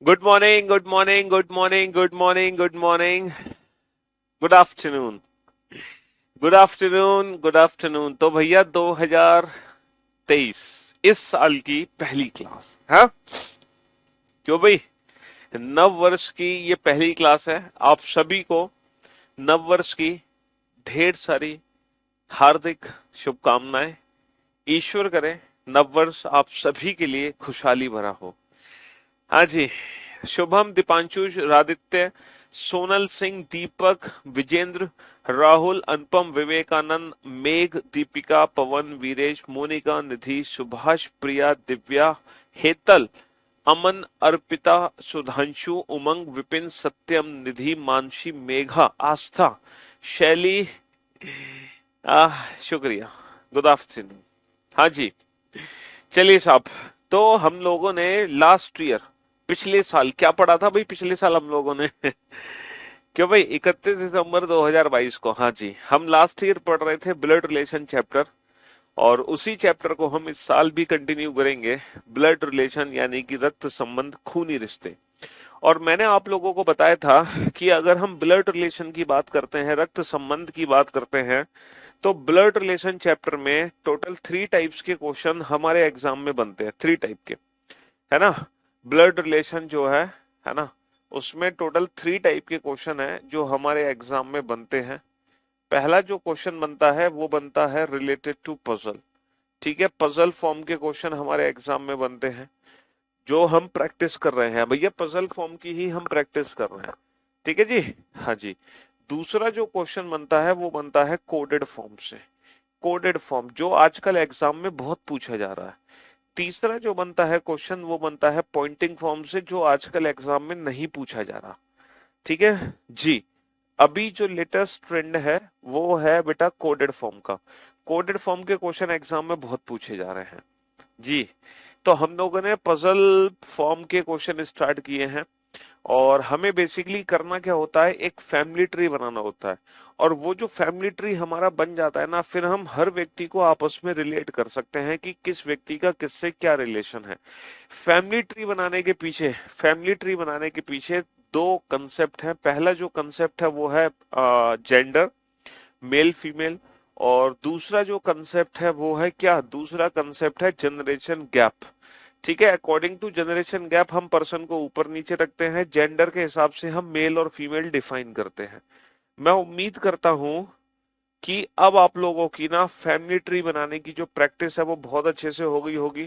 Good morning, good morning, good morning, good morning, good morning, good afternoon, good afternoon, good afternoon. तो भैया 2023 इस साल की पहली क्लास है। क्यों भाई? नव वर्ष की ये पहली क्लास है। आप सभी को नव वर्ष की ढेर सारी हार्दिक शुभकामनाएं। ईश्वर करे नव वर्ष आप सभी के लिए खुशहाली भरा हो। हाँ जी। शुभम, दीपांशु, रादित्य, सोनल सिंह, दीपक, विजेंद्र, राहुल, अनुपम, विवेकानंद, मेघ, दीपिका, पवन, वीरेश, मोनिका, निधि, सुभाष, प्रिया, दिव्या, हेतल, अमन, अर्पिता, सुधांशु, उमंग, विपिन, सत्यम, निधि, मानसी, मेघा, आस्था, शैली। शुक्रिया। Good afternoon. हाँ जी। चलिए साहब। तो हम लोगों ने लास्ट ईयर, पिछले साल क्या पढ़ा था भाई? पिछले साल हम लोगों ने क्यों भाई, 31 दिसंबर 2022 को, हाँ जी, हम लास्ट ईयर पढ़ रहे थे ब्लड रिलेशन चैप्टर। और उसी चैप्टर को हम इस साल भी कंटिन्यू करेंगे। ब्लड रिलेशन यानी कि रक्त संबंध, खूनी रिश्ते। और मैंने आप लोगों को बताया था कि अगर हम ब्लड रिलेशन की बात करते हैं, रक्त संबंध की बात करते हैं, तो ब्लड रिलेशन चैप्टर में टोटल 3 टाइप्स के क्वेश्चन हमारे एग्जाम में बनते हैं। 3 टाइप के, है ना? ब्लड रिलेशन जो है ना, उसमें टोटल 3 टाइप के क्वेश्चन है जो हमारे एग्जाम में बनते हैं। पहला जो क्वेश्चन बनता है वो बनता है रिलेटेड टू पजल। ठीक है, पजल फॉर्म के क्वेश्चन हमारे एग्जाम में बनते हैं, जो हम प्रैक्टिस कर रहे हैं भैया। पजल फॉर्म की ही हम प्रैक्टिस कर रहे हैं। ठीक है जी। हाँ जी। दूसरा जो क्वेश्चन बनता है वो बनता है कोडेड फॉर्म से। कोडेड फॉर्म जो आजकल एग्जाम में बहुत पूछा जा रहा है। तीसरा जो बनता है क्वेश्चन वो बनता है पॉइंटिंग फॉर्म से, जो आजकल एग्जाम में नहीं पूछा जा रहा। ठीक है जी। अभी जो लेटेस्ट ट्रेंड है वो है बेटा कोडेड फॉर्म का। कोडेड फॉर्म के क्वेश्चन एग्जाम में बहुत पूछे जा रहे हैं जी। तो हम लोगों ने पजल फॉर्म के क्वेश्चन स्टार्ट किए हैं। और हमें बेसिकली करना क्या होता है, एक फैमिली ट्री बनाना होता है। और वो जो फैमिली ट्री हमारा बन जाता है ना, फिर हम हर व्यक्ति को आपस में रिलेट कर सकते हैं कि किस व्यक्ति का किससे क्या रिलेशन है। फैमिली ट्री बनाने के पीछे 2 कंसेप्ट हैं। पहला जो कंसेप्ट है वो है जेंडर, मेल फीमेल। और दूसरा जो कंसेप्ट है वो है क्या? दूसरा कंसेप्ट है जनरेशन गैप। ठीक है, अकॉर्डिंग टू जनरेशन गैप हम पर्सन को ऊपर नीचे रखते हैं, जेंडर के हिसाब से हम मेल और फीमेल डिफाइन करते हैं। मैं उम्मीद करता हूं कि अब आप लोगों की ना फैमिली ट्री बनाने की जो प्रैक्टिस है वो बहुत अच्छे से हो गई होगी,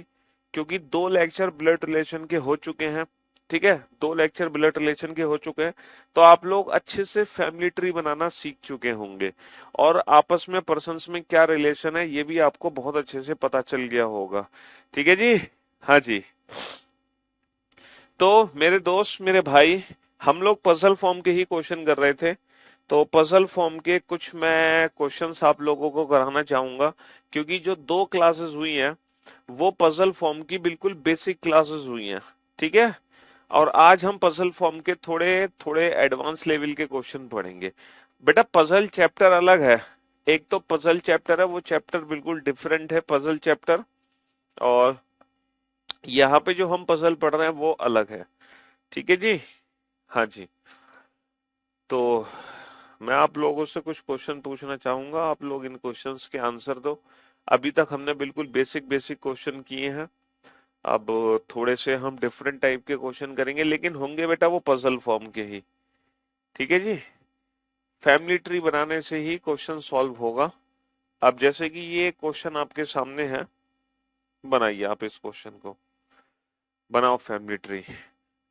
क्योंकि 2 लेक्चर ब्लड रिलेशन के हो चुके हैं। ठीक है, 2 लेक्चर ब्लड रिलेशन के हो चुके हैं। तो आप लोग अच्छे से फैमिली ट्री बनाना सीख चुके होंगे। और आपस में पर्सन्स में क्या रिलेशन है ये भी आपको बहुत अच्छे से पता चल गया होगा। ठीक है जी। हाँ जी। तो मेरे दोस्त, मेरे भाई, हम लोग पजल फॉर्म के ही क्वेश्चन कर रहे थे। तो पजल फॉर्म के कुछ मैं क्वेश्चंस आप लोगों को कराना चाहूंगा, क्योंकि जो 2 क्लासेस हुई हैं वो पजल फॉर्म की बिल्कुल बेसिक क्लासेस हुई हैं। ठीक है। और आज हम पजल फॉर्म के थोड़े थोड़े एडवांस लेवल के क्वेश्चन पढ़ेंगे। बेटा पजल चैप्टर अलग है। एक तो पजल चैप्टर है, वो चैप्टर बिल्कुल डिफरेंट है, पजल चैप्टर। और यहाँ पे जो हम पजल पढ़ रहे हैं वो अलग है। ठीक है जी। हाँ जी। तो मैं आप लोगों से कुछ क्वेश्चन पूछना चाहूंगा, आप लोग इन क्वेश्चंस के आंसर दो। अभी तक हमने बिल्कुल बेसिक बेसिक क्वेश्चन किए हैं। अब थोड़े से हम डिफरेंट टाइप के क्वेश्चन करेंगे, लेकिन होंगे बेटा वो पजल फॉर्म के ही। ठीक है जी। फैमिली ट्री बनाने से ही क्वेश्चन सॉल्व होगा। अब जैसे कि ये क्वेश्चन आपके सामने है, बनाइए आप इस क्वेश्चन को। बनाओ family tree.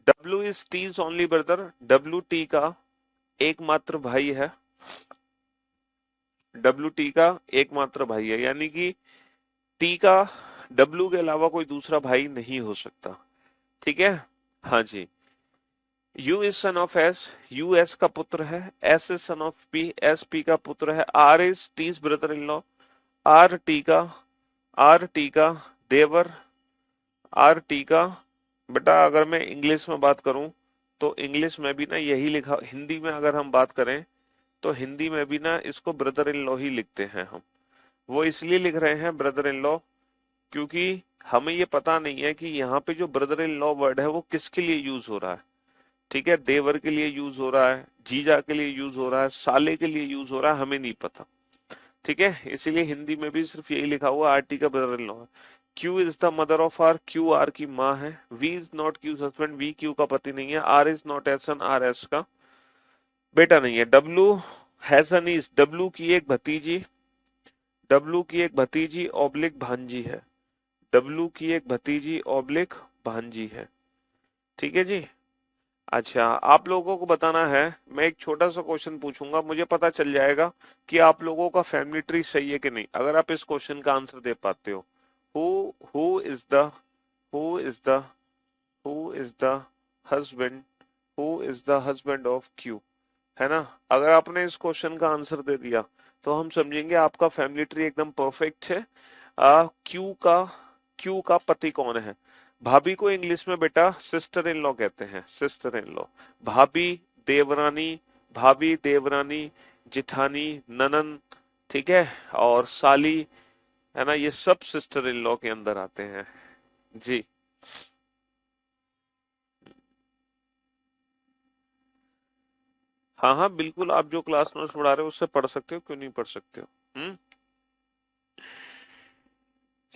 W is T's only brother. W T का एकमात्र भाई है। डब्ल्यू टी का एकमात्र भाई है, यानी कि टी का डब्ल्यू के अलावा कोई दूसरा भाई नहीं हो सकता। ठीक है। हाँ जी। U is son of S. U S का पुत्र है। S is son of P. S P का पुत्र है। R is T's brother in law. R T का आर टी का देवर। आर टी का, बेटा अगर मैं इंग्लिश में बात करूं तो इंग्लिश में भी ना यही लिखा, हिंदी में अगर हम बात करें तो हिंदी में भी ना इसको ब्रदर इन लॉ ही लिखते हैं हम। वो इसलिए लिख रहे हैं ब्रदर इन लॉ क्योंकि हमें ये पता नहीं है कि यहाँ पे जो ब्रदर इन लॉ वर्ड है वो किसके लिए यूज हो रहा है। ठीक है, देवर के लिए यूज हो रहा है, जीजा के लिए यूज हो रहा है, साले के लिए यूज हो रहा है, हमें नहीं पता। ठीक है, इसीलिए हिंदी में भी सिर्फ यही लिखा हुआ आरटी का ब्रदर इन लॉ है। Q is the mother of R, Q R की माँ है। V is not Q's husband, V Q का पति नहीं है। R is not S N, R S का बेटा नहीं है। W has a niece, W की एक भतीजी, डब्लू की एक भतीजी ऑब्लिक भांजी है। डब्लू की एक भतीजी ऑब्लिक भांजी है। ठीक है जी। अच्छा, आप लोगों को बताना है, मैं एक छोटा सा क्वेश्चन पूछूंगा, मुझे पता चल जाएगा कि आप लोगों का फैमिली ट्री सही है कि नहीं, अगर आप इस क्वेश्चन का आंसर दे पाते हो। Who is the who is the who is the husband who is the husband of Q, है ना। अगर आपने इस क्वेश्चन का आंसर दे दिया तो हम समझेंगे आपका फैमिली ट्री एकदम परफेक्ट है। क्यू का पति कौन है। भाभी को इंग्लिश में बेटा सिस्टर इन लॉ कहते हैं, सिस्टर इन लॉ। भाभी, देवरानी, भाभी देवरानी, जिठानी, ननन, ठीक है, और साली, है ना, ये सब सिस्टर इन लॉ के अंदर आते हैं जी। हाँ हाँ बिल्कुल, आप जो क्लास नोट्स पढ़ा रहे हो उससे पढ़ सकते हो, क्यों नहीं पढ़ सकते हो।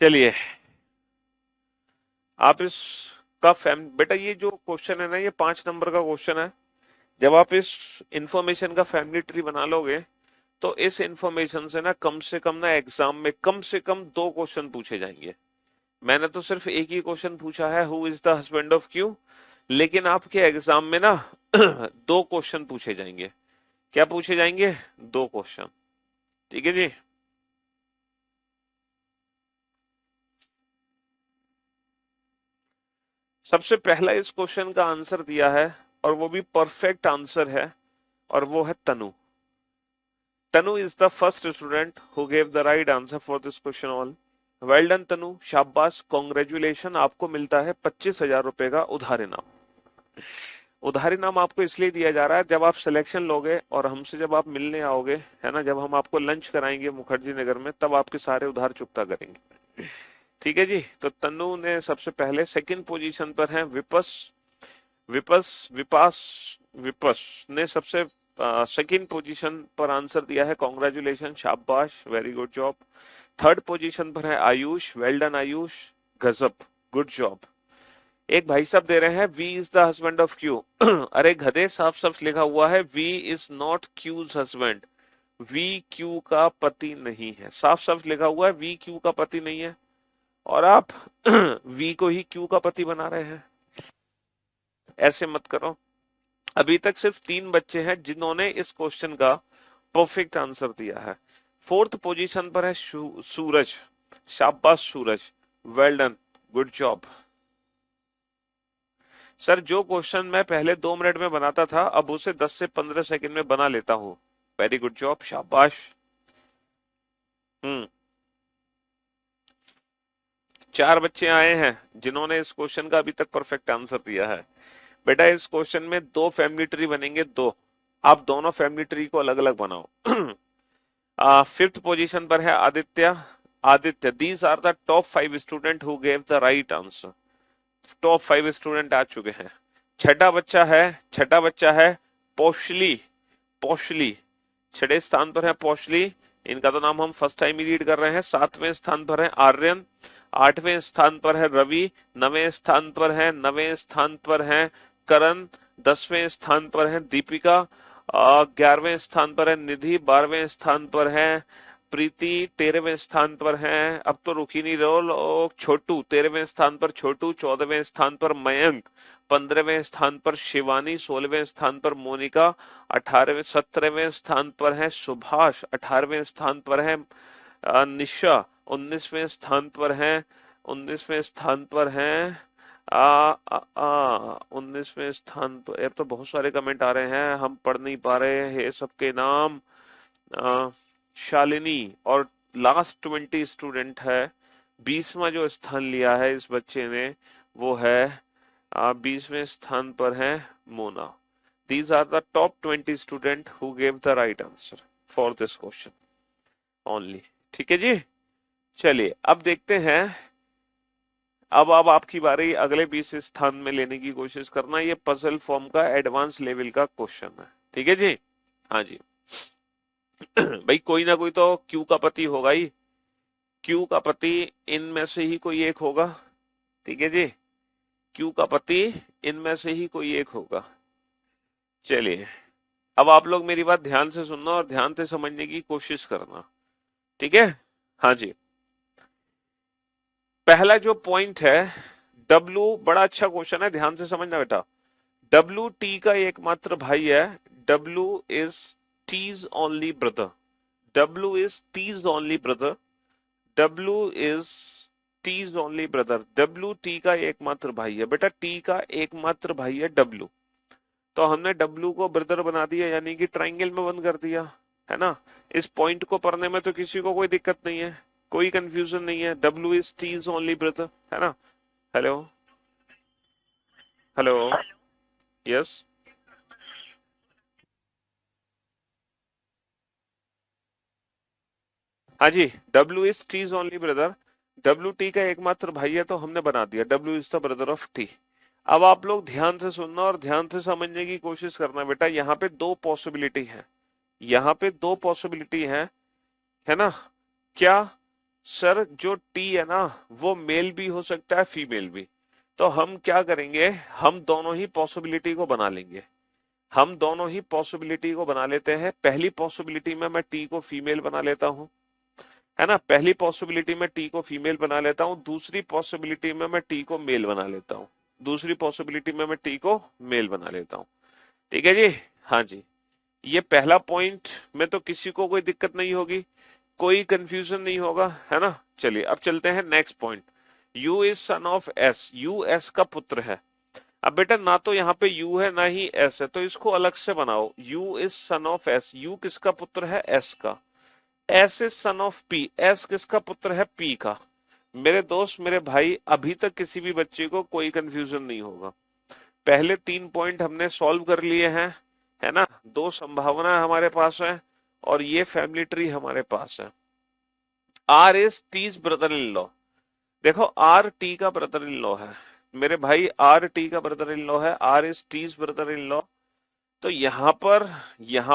चलिए, आप इस का फैम बेटा, ये जो क्वेश्चन है ना, ये 5 नंबर का क्वेश्चन है। जब आप इस इंफॉर्मेशन का फैमिली ट्री बना लोगे तो इस इंफॉर्मेशन से ना कम ना एग्जाम में कम से कम 2 क्वेश्चन पूछे जाएंगे। मैंने तो सिर्फ एक ही क्वेश्चन पूछा है, who is the husband of Q, लेकिन आपके एग्जाम में ना 2 क्वेश्चन पूछे जाएंगे। क्या पूछे जाएंगे? 2 क्वेश्चन। ठीक है जी। सबसे पहला इस क्वेश्चन का आंसर दिया है, और वो भी परफेक्ट आंसर है, और वो है Tanu. Tanu is the first student who gave the right answer for this question all. Well done Tanu, शाबाश, कॉन्ग्रेचुलेशन, आपको मिलता है 25,000 रुपए का उधार इनाम। उधार इनाम आपको इसलिए दिया जा रहा है, जब आप सिलेक्शन लोगे और हमसे जब आप मिलने आओगे, है ना, जब हम आपको लंच कराएंगे मुखर्जी नगर में, तब आपके सारे उधार चुकता करेंगे। ठीक है जी। तो तनु ने सबसे पहले, सेकंड पोजीशन पर है विपस। विपस विपास विपस ने सबसे सेकंड पोजीशन पर आंसर दिया है, कॉन्ग्रेचुलेशन, शाबाश, very good job. Third position पर है आयुष, वेल डन आयुष, गजब, गुड जॉब। एक भाई साहब दे रहे हैं, V is the husband of Q. अरे गधे, साफ साफ लिखा हुआ है, V is not Q's husband, V Q का पति नहीं है। साफ साफ लिखा हुआ है वी क्यू का पति नहीं है, और आप वी को ही क्यू का पति बना रहे हैं। ऐसे मत करो। अभी तक सिर्फ 3 बच्चे हैं जिन्होंने इस क्वेश्चन का परफेक्ट आंसर दिया है। फोर्थ पोजीशन पर है सूरज, शाबाश Suraj, well done, good job. Sir, जो क्वेश्चन मैं पहले 2 मिनट में बनाता था, अब उसे 10 से 15 सेकंड में बना लेता हूँ। वेरी गुड जॉब, शाबाश। हम्म 4 बच्चे आए हैं जिन्होंने इस क्वेश्चन का अभी तक परफेक्ट आंसर दिया है। बेटा, इस क्वेश्चन में 2 फैमिली ट्री बनेंगे, 2। आप दोनों फैमिली ट्री को अलग अलग बनाओ। फिफ्थ पोजीशन पर है Aditya. Aditya, these are the top 5 student who gave the right answer. Top 5 student आ चुके हैं। छठा बच्चा है पौशली। पौशली, 6 स्थान पर है पौशली। इनका तो नाम हम फर्स्ट टाइम ही रीड कर रहे हैं। 7वें स्थान पर है आर्यन। 8वें स्थान पर है रवि। 9वें स्थान पर है करण। 10वें स्थान पर है दीपिका। 11वें स्थान पर है निधि। 12वें स्थान पर है प्रीति। 13वें स्थान पर है, अब तो रुकी नहीं रोल, छोटू। 13वें स्थान पर छोटू। 14वें स्थान पर मयंक। 15वें स्थान पर शिवानी। 16वें स्थान पर मोनिका। 17वें स्थान पर है सुभाष। 18वें स्थान पर है निशा। 19वें स्थान पर है 19वें स्थान पर, अब तो बहुत सारे कमेंट आ रहे हैं, हम पढ़ नहीं पा रहे हैं सबके नाम। आ, शालिनी। और लास्ट 20 स्टूडेंट है, 20वां जो स्थान लिया है इस बच्चे ने, वो है 20वें स्थान पर है Mona. These are the top 20 student who gave the right answer for this question only। ठीक है जी। चलिए अब देखते हैं अब आपकी बारी अगले 20 स्थान में लेने की कोशिश करना। ये पजल फॉर्म का एडवांस लेवल का क्वेश्चन है, ठीक है जी। हाँ जी। भाई कोई ना कोई तो क्यू का पति होगा ही, क्यू का पति इनमें से ही कोई एक होगा, ठीक है जी। क्यू का पति इनमें से ही कोई एक होगा। चलिए, अब आप लोग मेरी बात ध्यान से सुनना और ध्यान से समझने की कोशिश करना, ठीक है। हाँ जी। पहला जो पॉइंट है, डब्लू, बड़ा अच्छा क्वेश्चन है, ध्यान से समझना बेटा। डब्लू टी का एकमात्र भाई है। W is T's only brother. W is T's only brother. W is T's only brother. W T का एकमात्र भाई है बेटा, टी का एकमात्र भाई है डब्लू। तो हमने डब्लू को ब्रदर बना दिया, यानी कि ट्राइंगल में बंद कर दिया, है ना। इस पॉइंट को पढ़ने में तो किसी को कोई दिक्कत नहीं है, कोई कंफ्यूजन नहीं है। W is T's only brother, है ना। Hello, hello, yes. हाँ जी, W is T's only brother. W T का एकमात्र भाई है, तो हमने बना दिया W is the brother of T. अब आप लोग ध्यान से सुनना और ध्यान से समझने की कोशिश करना बेटा। यहाँ पे दो पॉसिबिलिटी है, यहाँ पे दो पॉसिबिलिटी है ना। क्या सर, जो टी है ना वो मेल भी हो सकता है फीमेल भी। तो हम क्या करेंगे, हम दोनों ही पॉसिबिलिटी को बना लेंगे। हम दोनों ही पॉसिबिलिटी को बना लेते हैं। पहली पॉसिबिलिटी में मैं टी को फीमेल बना लेता हूं, है ना। पहली पॉसिबिलिटी में टी को फीमेल बना लेता हूं, दूसरी पॉसिबिलिटी में मैं टी को मेल बना लेता हूं। दूसरी पॉसिबिलिटी में मैं टी को मेल बना लेता हूं, ठीक है जी। हाँ जी, ये पहला पॉइंट में तो किसी को कोई दिक्कत नहीं होगी, कोई कंफ्यूजन नहीं होगा, है ना। चलिए अब चलते हैं next point. You is son of S. U S का पुत्र है। अब बेटा ना तो यहाँ पे यू है ना ही एस है, तो इसको अलग से बनाओ। You is son of S. You किसका पुत्र है, एस का। S is son of P. S किसका पुत्र है, पी का। मेरे दोस्त, मेरे भाई, अभी तक किसी भी बच्चे को कोई कंफ्यूजन नहीं होगा। पहले 3 पॉइंट हमने सॉल्व कर लिए हैं, है ना। दो संभावना हमारे पास है और ये फैमिली ट्री हमारे पास है। R is T's brother in law. देखो, आर टी का ब्रदर इन लॉ है मेरे भाई, आर टी का ब्रदर इन लॉ है। R is T's brother in law. तो यहां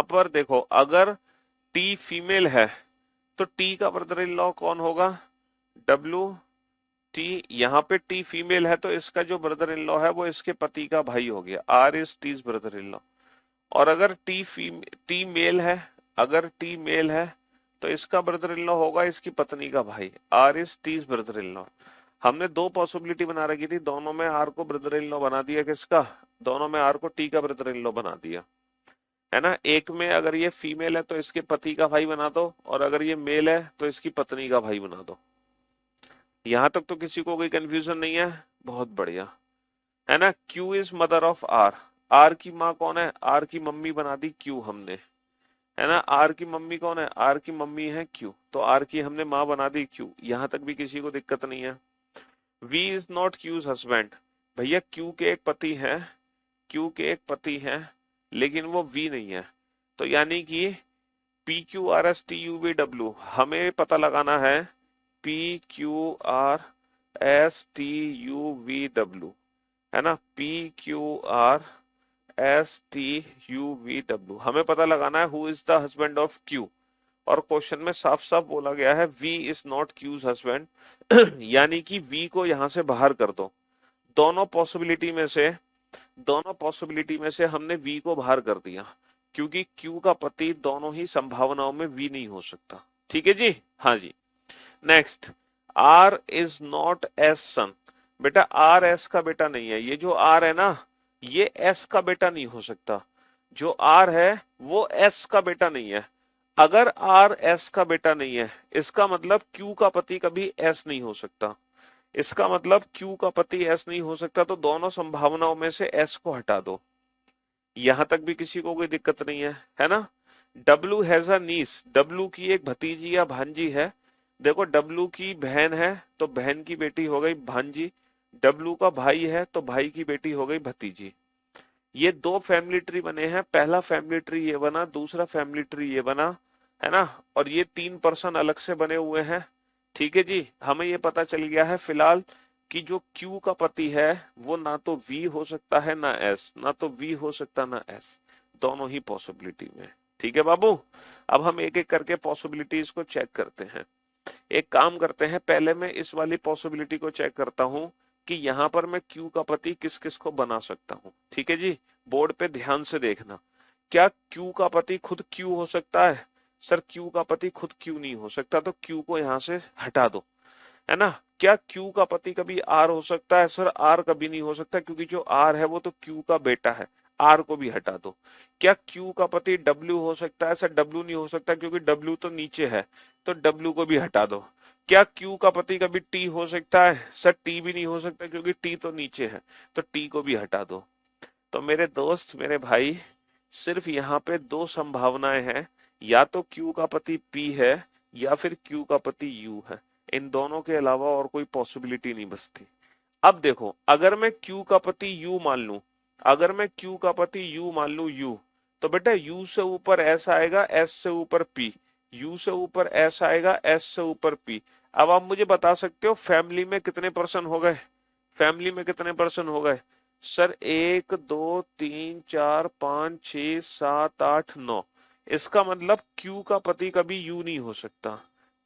पर देखो, अगर टी फीमेल है तो टी का ब्रदर इन लॉ कौन होगा, डब्ल्यू टी। यहाँ पे टी फीमेल है तो इसका जो ब्रदर इन लॉ है वो इसके पति का भाई हो गया। R is T's brother in law. और अगर टी मेल है, अगर टी मेल है तो इसका ब्रदर इन लॉ होगा इसकी पत्नी का भाई। R is T's brother in law. हमने दो पॉसिबिलिटी बना रखी थी, दोनों में आर को ब्रदर इन लॉ बना दिया किसका, दोनों में आर को टी का ब्रदर इन लॉ बना दिया, है ना। एक में अगर ये फीमेल है तो इसके पति का भाई बना दो, और अगर ये मेल है तो इसकी पत्नी का भाई बना दो। यहां तक तो किसी को कोई कंफ्यूजन नहीं है, बहुत बढ़िया, है ना। Q is mother of R. R की माँ कौन है, आर की मम्मी बना दी क्यू हमने, है ना। आर की मम्मी कौन है, आर की मम्मी है क्यू, तो आर की हमने माँ बना दी क्यू। यहां तक भी किसी को दिक्कत नहीं है। V is not Q's husband. भैया क्यू के एक पति हैं, क्यू के एक पति हैं, लेकिन वो वी नहीं है। तो यानी कि P Q R S T U V W हमें पता लगाना है। P Q R S T U V W, है ना। P Q R S T U V W हमें पता लगाना है who is the husband of Q. और क्वेश्चन में साफ साफ बोला गया है V is not Q's husband. यानी कि वी को यहां से बाहर कर दो। दोनों पॉसिबिलिटी में से दोनों पॉसिबिलिटी में से हमने वी को बाहर कर दिया, क्योंकि क्यू का पति दोनों ही संभावनाओं में वी नहीं हो सकता, ठीक है जी। हाँ जी। Next, R is not S son. बेटा आर एस का बेटा नहीं है। ये जो आर है ना, ये एस का बेटा नहीं हो सकता। जो आर है वो एस का बेटा नहीं है। अगर आर एस का बेटा नहीं है, इसका मतलब क्यू का पति कभी एस नहीं हो सकता। इसका मतलब क्यू का पति एस नहीं हो सकता, तो दोनों संभावनाओं में से एस को हटा दो। यहां तक भी किसी को कोई दिक्कत नहीं है ना। W has a niece. W की एक भतीजी या भांजी है। देखो, डब्लू की बहन है तो बहन की बेटी हो गई भांजी। डब्लू का भाई है तो भाई की बेटी हो गई भतीजी। ये दो फैमिली ट्री बने हैं। पहला फैमिली ट्री ये बना, दूसरा फैमिली ट्री ये बना, है ना। और ये 3 पर्सन अलग से बने हुए हैं, ठीक है जी। हमें ये पता चल गया है फिलहाल कि जो Q का पति है वो ना तो V हो सकता है ना S, ना तो V हो सकता ना S, दोनों ही पॉसिबिलिटी में। ठीक है बाबू, अब हम एक एक करके पॉसिबिलिटीज को चेक करते हैं। एक काम करते हैं, पहले मैं इस वाली पॉसिबिलिटी को चेक करता हूं कि यहां पर मैं Q का पति किस किस को बना सकता हूं। ठीक है जी, बोर्ड पे ध्यान से देखना। क्या Q का पति खुद Q हो सकता है? सर Q का पति खुद Q नहीं हो सकता, तो Q को यहां से हटा दो, है ना। क्या Q का पति कभी R हो सकता है? सर R कभी नहीं हो सकता, क्योंकि जो R है वो तो Q का बेटा है, R को भी हटा दो। क्या Q का पति W हो सकता है? सर W नहीं हो सकता, क्योंकि W तो नीचे है, तो W को भी हटा दो। क्या Q का पति कभी T हो सकता है? सर T भी नहीं हो सकता, क्योंकि T तो नीचे है, तो T को भी हटा दो। तो मेरे दोस्त, मेरे भाई, सिर्फ यहाँ पे दो संभावनाएं हैं, या तो Q का पति P है या फिर Q का पति U है। इन दोनों के अलावा और कोई पॉसिबिलिटी नहीं बचती। अब देखो, अगर मैं Q का पति U मान लूं, अगर मैं Q का पति U मान लूं U, तो बेटा U से ऊपर S आएगा, S से ऊपर P, U से ऊपर S आएगा, S से ऊपर P। अब आप मुझे बता सकते हो फैमिली में कितने पर्सन हो गए? फैमिली में कितने पर्सन हो गए? सर 1 2 3 4 5 6 7 8 9। इसका मतलब Q का पति कभी U नहीं हो सकता,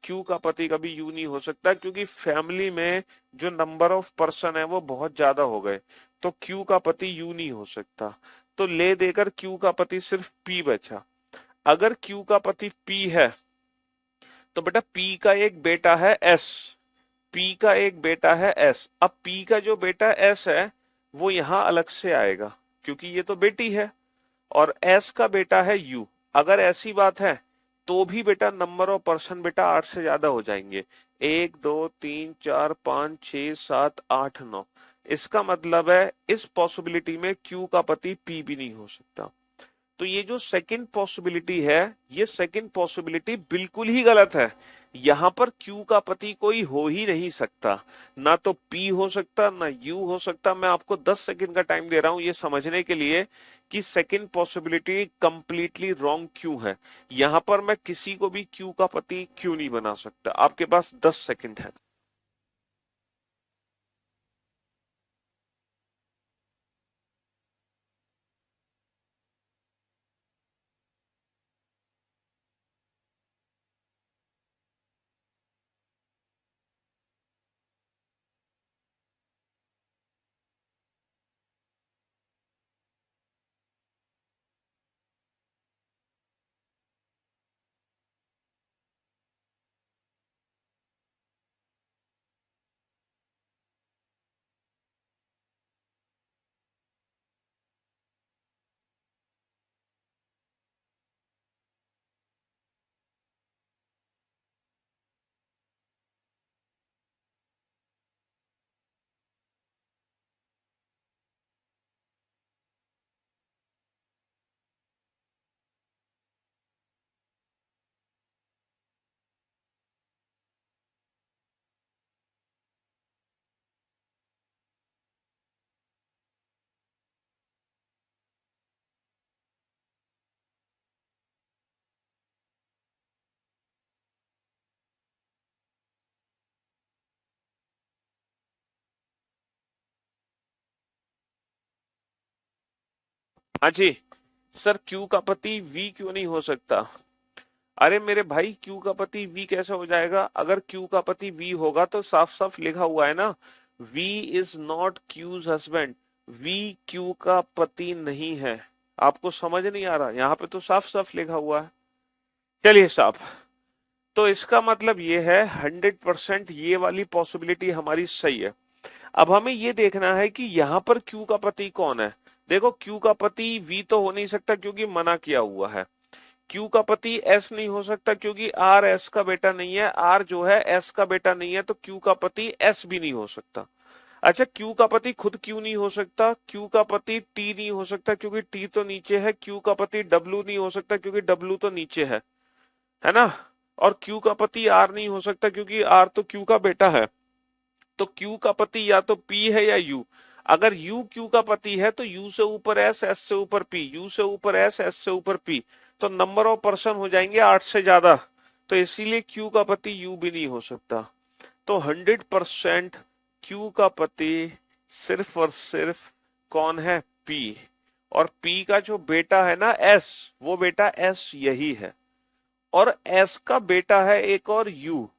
Q का पति कभी U नहीं हो सकता, क्योंकि फैमिली में जो नंबर ऑफ पर्सन है वो बहुत ज्यादा हो गए, तो Q का पति U नहीं हो सकता। तो ले देकर Q का पति सिर्फ P बचा। अगर Q का पति P है तो बेटा P का एक बेटा है S, P का एक बेटा है S। अब P का जो बेटा S है वो यहां अलग से आएगा, क्योंकि ये तो बेटी है, और S का बेटा है U। अगर ऐसी बात है तो भी बेटा नंबर ऑफ पर्सन बेटा 8 से ज्यादा हो जाएंगे, 1 2 3 4 5 6 7 8 9। इसका मतलब है इस पॉसिबिलिटी में Q का पति P भी नहीं हो सकता। तो ये जो सेकंड पॉसिबिलिटी है, ये सेकंड पॉसिबिलिटी बिल्कुल ही गलत है। यहां पर Q का पति कोई हो ही नहीं सकता, ना तो P हो सकता ना U हो सकता। मैं आपको 10 सेकंड का टाइम दे रहा हूं ये समझने के लिए कि सेकंड पॉसिबिलिटी कंप्लीटली रॉन्ग क्यों है। यहां पर मैं किसी को भी Q का पति क्यों नहीं बना सकता। आपके पास 10 सेकंड है। हाँ जी। सर Q का पति V क्यों नहीं हो सकता? अरे मेरे भाई, Q का पति V कैसे हो जाएगा? अगर Q का पति V होगा तो साफ साफ लिखा हुआ है ना, V is not Q's husband. V Q का पति नहीं है। आपको समझ नहीं आ रहा? यहाँ पे तो साफ साफ लिखा हुआ है। चलिए साहब, तो इसका मतलब ये है 100% ये वाली पॉसिबिलिटी हमारी सही है। अब हमें ये देखना है कि यहाँ पर Q का पति कौन है। देखो, Q का पति V तो हो नहीं सकता, क्योंकि मना किया हुआ है। Q का पति S नहीं हो सकता, क्योंकि R S का बेटा नहीं है, R जो है S का बेटा नहीं है, तो Q का पति S भी नहीं हो सकता। अच्छा, Q का पति खुद Q नहीं हो सकता, Q का पति T नहीं हो सकता, क्योंकि T तो नीचे है, Q का पति W नहीं हो सकता, क्योंकि W तो नीचे है ना। और Q का पति R नहीं हो सकता, क्योंकि R तो Q का बेटा है। तो Q का पति या तो P है या U। अगर U Q का पति है तो U से ऊपर S, S से ऊपर P, U से ऊपर S, S से ऊपर P, तो नंबर ऑफ पर्सन हो जाएंगे 8 से ज्यादा। तो इसीलिए Q का पति U भी नहीं हो सकता। तो 100% क्यू का पति सिर्फ और सिर्फ कौन है? पी। और पी का जो बेटा है ना एस, वो बेटा एस यही है। और एस का बेटा है एक और यू।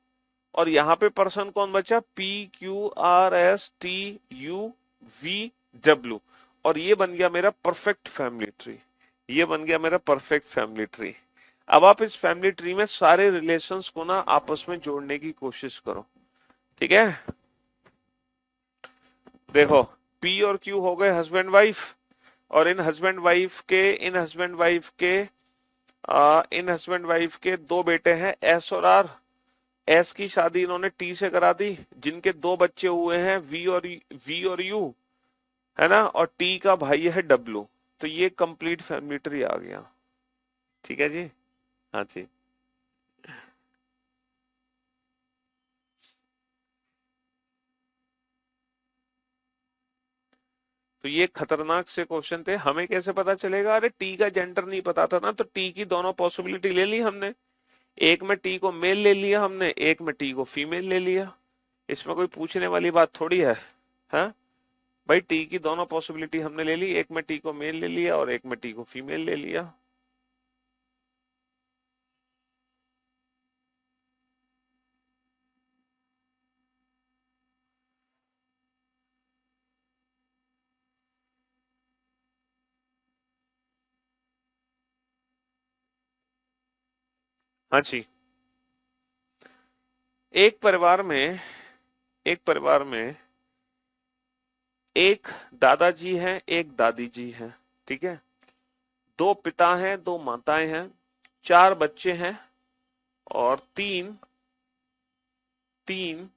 और यहां पे पर्सन कौन बचा? P Q R S T U V W. और ये बन गया मेरा परफेक्ट फैमिली ट्री। ये बन गया मेरा परफेक्ट फैमिली ट्री। अब आप इस फैमिली ट्री में सारे रिलेशंस को ना आपस में जोड़ने की कोशिश करो। ठीक है, देखो पी और क्यू हो गए हस्बैंड वाइफ। और इन हस्बैंड वाइफ के दो बेटे हैं एस और आर। एस की शादी इन्होंने टी से करा दी, जिनके दो बच्चे हुए हैं वी और यू, है ना। और टी का भाई है डब्लू। तो ये कंप्लीट फैमिली ट्री आ गया। ठीक है जी, हाँ जी। तो ये खतरनाक से क्वेश्चन थे। हमें कैसे पता चलेगा? अरे टी का जेंडर नहीं पता था ना, तो टी की दोनों पॉसिबिलिटी ले ली हमने। एक में टी को मेल ले लिया हमने, एक में टी को फीमेल ले लिया। इसमें कोई पूछने वाली बात थोड़ी है। हाँ भाई, टी की दोनों पॉसिबिलिटी हमने ले ली, एक में टी को मेल ले लिया और एक में टी को फीमेल ले लिया। हाँ जी। एक परिवार में एक परिवार में एक दादाजी हैं, एक दादी जी हैं। ठीक है, दो पिता हैं, दो माताएं हैं, चार बच्चे हैं और तीन तीन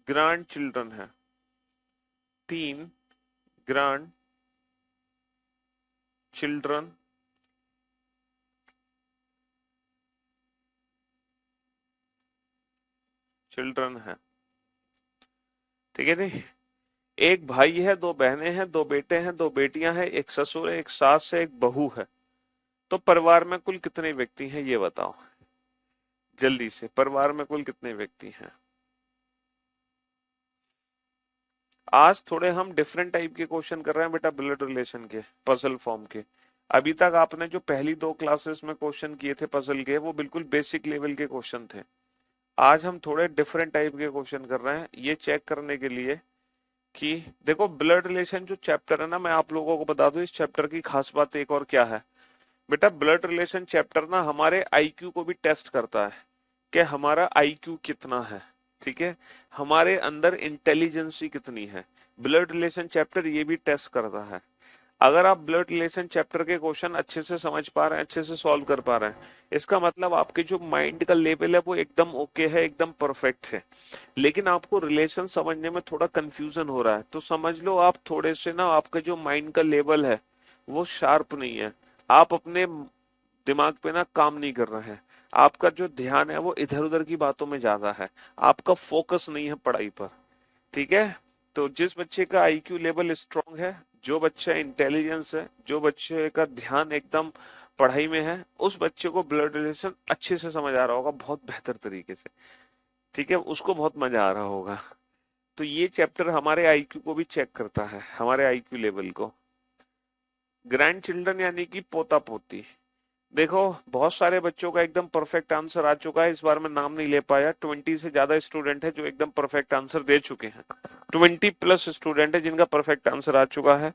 ग्रैंड चिल्ड्रन हैं। तीन ग्रैंड चिल्ड्रन चिल्ड्रन है। ठीक है जी। एक भाई है, दो बहनें हैं, दो बेटे हैं, दो बेटियां हैं, एक ससुर है, एक सास है, एक बहू है। तो परिवार में कुल कितने व्यक्ति हैं ये बताओ जल्दी से। परिवार में कुल कितने व्यक्ति हैं? आज थोड़े हम डिफरेंट टाइप के क्वेश्चन कर रहे हैं बेटा, ब्लड रिलेशन के, पजल फॉर्म के। अभी तक आपने जो पहली दो क्लासेस में क्वेश्चन किए थे पजल के, वो बिल्कुल बेसिक लेवल के क्वेश्चन थे। आज हम थोड़े डिफरेंट टाइप के क्वेश्चन कर रहे हैं, ये चेक करने के लिए कि देखो ब्लड रिलेशन जो चैप्टर है ना, मैं आप लोगों को बता दूं इस चैप्टर की खास बात एक और क्या है। बेटा ब्लड रिलेशन चैप्टर ना हमारे आईक्यू को भी टेस्ट करता है कि हमारा आईक्यू कितना है। ठीक है, हमारे अंदर इंटेलिजेंसी कितनी है। ब्लड रिलेशन चैप्टर ये भी टेस्ट करता है। अगर आप ब्लड रिलेशन चैप्टर के क्वेश्चन अच्छे से समझ पा रहे हैं, अच्छे से सॉल्व कर पा रहे हैं, इसका मतलब आपके जो माइंड का लेवल है वो एकदम ओके है, एकदम परफेक्ट है। लेकिन आपको रिलेशन समझने में थोड़ा कंफ्यूजन हो रहा है, तो समझ लो आप थोड़े से ना, आपका जो माइंड का लेवल है वो शार्प नहीं है। आप अपने दिमाग पे ना काम नहीं कर रहे हैं। आपका जो ध्यान है वो इधर उधर की बातों में ज्यादा है। आपका फोकस नहीं है पढ़ाई पर। ठीक है, तो जिस बच्चे का आईक्यू लेवल स्ट्रांग है, जो बच्चा इंटेलिजेंस है, जो बच्चे का ध्यान एकदम पढ़ाई में है, उस बच्चे को ब्लड रिलेशन अच्छे से समझ आ रहा होगा, बहुत बेहतर तरीके से। ठीक है, उसको बहुत मजा आ रहा होगा। तो ये चैप्टर हमारे आईक्यू को भी चेक करता है, हमारे आईक्यू लेवल को। ग्रैंड चिल्ड्रन यानी कि पोता पोती। देखो बहुत सारे बच्चों का एकदम परफेक्ट आंसर आ चुका है। इस बार मैं नाम नहीं ले पाया, 20 से ज्यादा स्टूडेंट है जो एकदम परफेक्ट आंसर दे चुके हैं। 20 प्लस स्टूडेंट है जिनका परफेक्ट आंसर आ चुका है।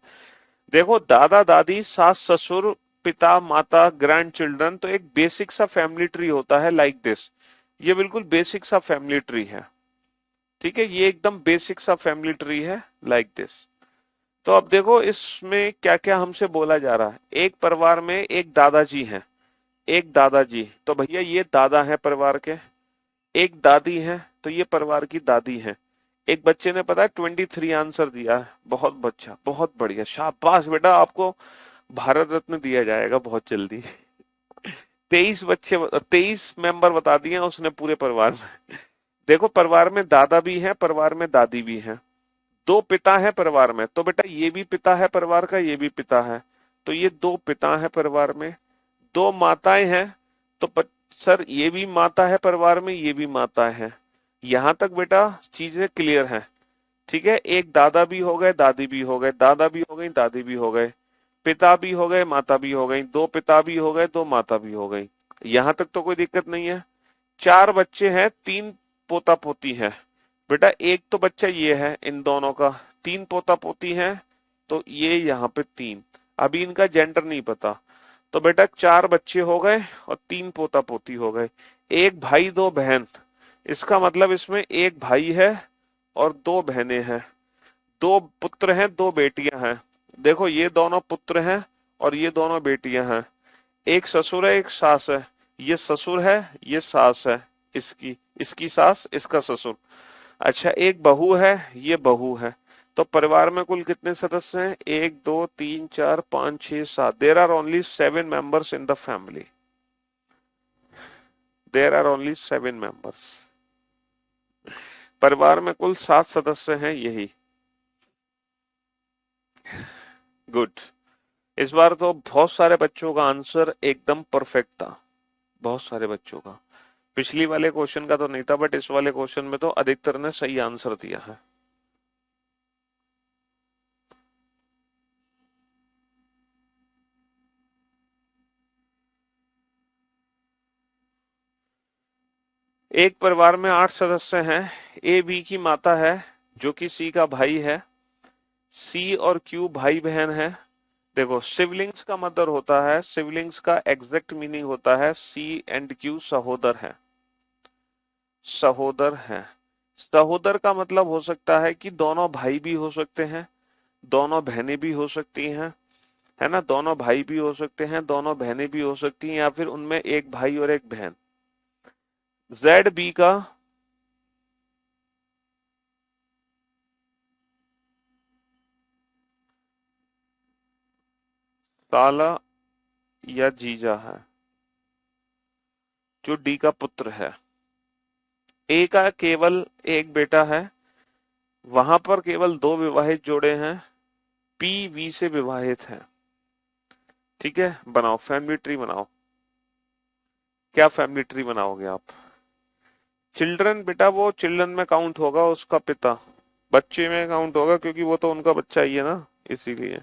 देखो दादा दादी सास ससुर पिता माता ग्रैंड चिल्ड्रन, तो एक बेसिक सा फैमिली ट्री होता है लाइक दिस। ये बिल्कुल बेसिक सा फैमिली ट्री है। ठीक है, ये एकदम बेसिक सा फैमिली ट्री है लाइक दिस। तो अब देखो इसमें क्या क्या हमसे बोला जा रहा है। एक परिवार में एक दादाजी हैं, एक दादाजी, तो भैया ये दादा है परिवार के। एक दादी है, तो ये परिवार की दादी है। एक बच्चे ने पता है 23 आंसर दिया है। बहुत बच्चा, बहुत बढ़िया, शाबाश बेटा, आपको भारत रत्न दिया जाएगा बहुत जल्दी। 23 मेंबर बता दिए हैं उसने पूरे परिवार में। देखो परिवार में दादा भी है, परिवार में दादी भी है, दो पिता है परिवार में, तो बेटा ये भी पिता है परिवार का, ये भी पिता है, तो ये दो पिता है परिवार में। दो माताएं हैं, तो सर ये भी माता है परिवार में, ये भी माता है। यहां तक बेटा चीजें क्लियर हैं। ठीक है, एक दादा भी हो गए, दादी भी हो गए, दादा भी हो गई, दादी भी हो गए, पिता भी हो गए, माता भी हो गई, दो पिता भी हो गए, दो माता भी हो गई। यहां तक तो कोई दिक्कत नहीं है। चार बच्चे हैं, तीन पोता पोती है। बेटा एक तो बच्चा ये है इन दोनों का, तीन पोता पोती है, तो ये यहाँ पे तीन। अभी इनका जेंडर नहीं पता। तो बेटा चार बच्चे हो गए और तीन पोता पोती हो गए। एक भाई दो बहन, इसका मतलब इसमें एक भाई है और दो बहनें हैं। दो पुत्र हैं, दो बेटियां हैं। देखो ये दोनों पुत्र हैं और ये दोनों बेटियां हैं। एक ससुर है, एक सास है। ये ससुर है, ये सास है। इसकी इसकी सास, इसका ससुर। अच्छा एक बहू है, ये बहू है। तो परिवार में कुल कितने सदस्य हैं? एक दो तीन चार पाँच छह सात। There are only 7 members in the family. There are only 7 members. परिवार में कुल 7 सदस्य हैं, यही। गुड। इस बार तो बहुत सारे बच्चों का आंसर एकदम परफेक्ट था, बहुत सारे बच्चों का। पिछली वाले क्वेश्चन का तो नहीं था, बट इस वाले क्वेश्चन में तो अधिकतर ने सही आंसर दिया है। एक परिवार में 8 सदस्य हैं। ए बी की माता है, जो कि सी का भाई है। सी और क्यू भाई बहन है। देखो सिबलिंग्स का मतलब होता है, सिबलिंग्स का एग्जैक्ट मीनिंग होता है सी एंड क्यू सहोदर है। सहोदर है। सहोदर का मतलब हो सकता है कि दोनों भाई भी हो सकते हैं, दोनों बहनें भी हो सकती हैं, है ना। दोनों भाई भी हो सकते हैं, दोनों बहनें भी हो सकती हैं, या फिर उनमें एक भाई और एक बहन। जेड बी का साला या जीजा है, जो डी का पुत्र है। ए का केवल एक बेटा है, वहां पर केवल दो विवाहित जोड़े हैं। पी वी से विवाहित है। ठीक है, बनाओ फैमिली ट्री बनाओ। क्या फैमिली ट्री बनाओगे आप? चिल्ड्रन बेटा वो चिल्ड्रन में काउंट होगा उसका पिता, बच्चे में काउंट होगा क्योंकि वो तो उनका बच्चा ही है ना, इसीलिए।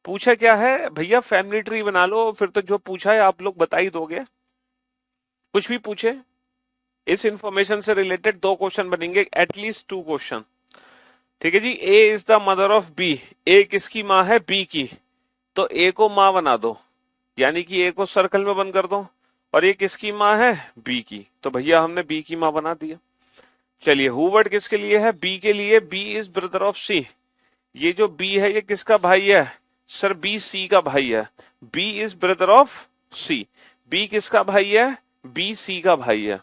पूछा क्या है भैया, फैमिली ट्री बना लो, फिर तो जो पूछा है आप लोग बता ही दोगे। कुछ भी पूछे, इस इंफॉर्मेशन से रिलेटेड दो क्वेश्चन बनेंगे, एटलीस्ट टू क्वेश्चन। ठीक है जी। A is the mother of B, A किसकी माँ है, बी की, तो ए को माँ बना दो, यानी कि ए को सर्कल में बंद कर दो, और ये किसकी माँ है, बी की, तो भैया हमने बी की माँ बना दिया। चलिए, हु वर्ड किसके लिए है, बी के लिए, B is brother of C, ये जो बी है ये किसका भाई है, सर बी सी का भाई है, B is brother of C, B किसका भाई है, बी सी का भाई है,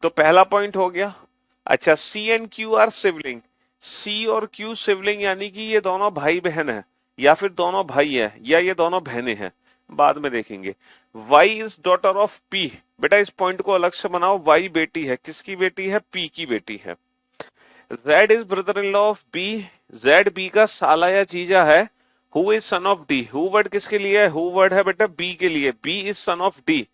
तो पहला पॉइंट हो गया। अच्छा, सी एंड क्यू आर सिबलिंग, सी और क्यू सिबलिंग यानी कि ये दोनों भाई बहन है, या फिर दोनों भाई है, या ये दोनों बहनें हैं, बाद में देखेंगे। Y is daughter of P, बेटा इस पॉइंट को अलग से बनाओ, वाई बेटी है, किसकी बेटी है, पी की बेटी है। Z is brother in law of B, Z B का साला या जीजा है। Who is son of D, who word किसके लिए है, हु वर्ड है बेटा बी के लिए, B is son of D,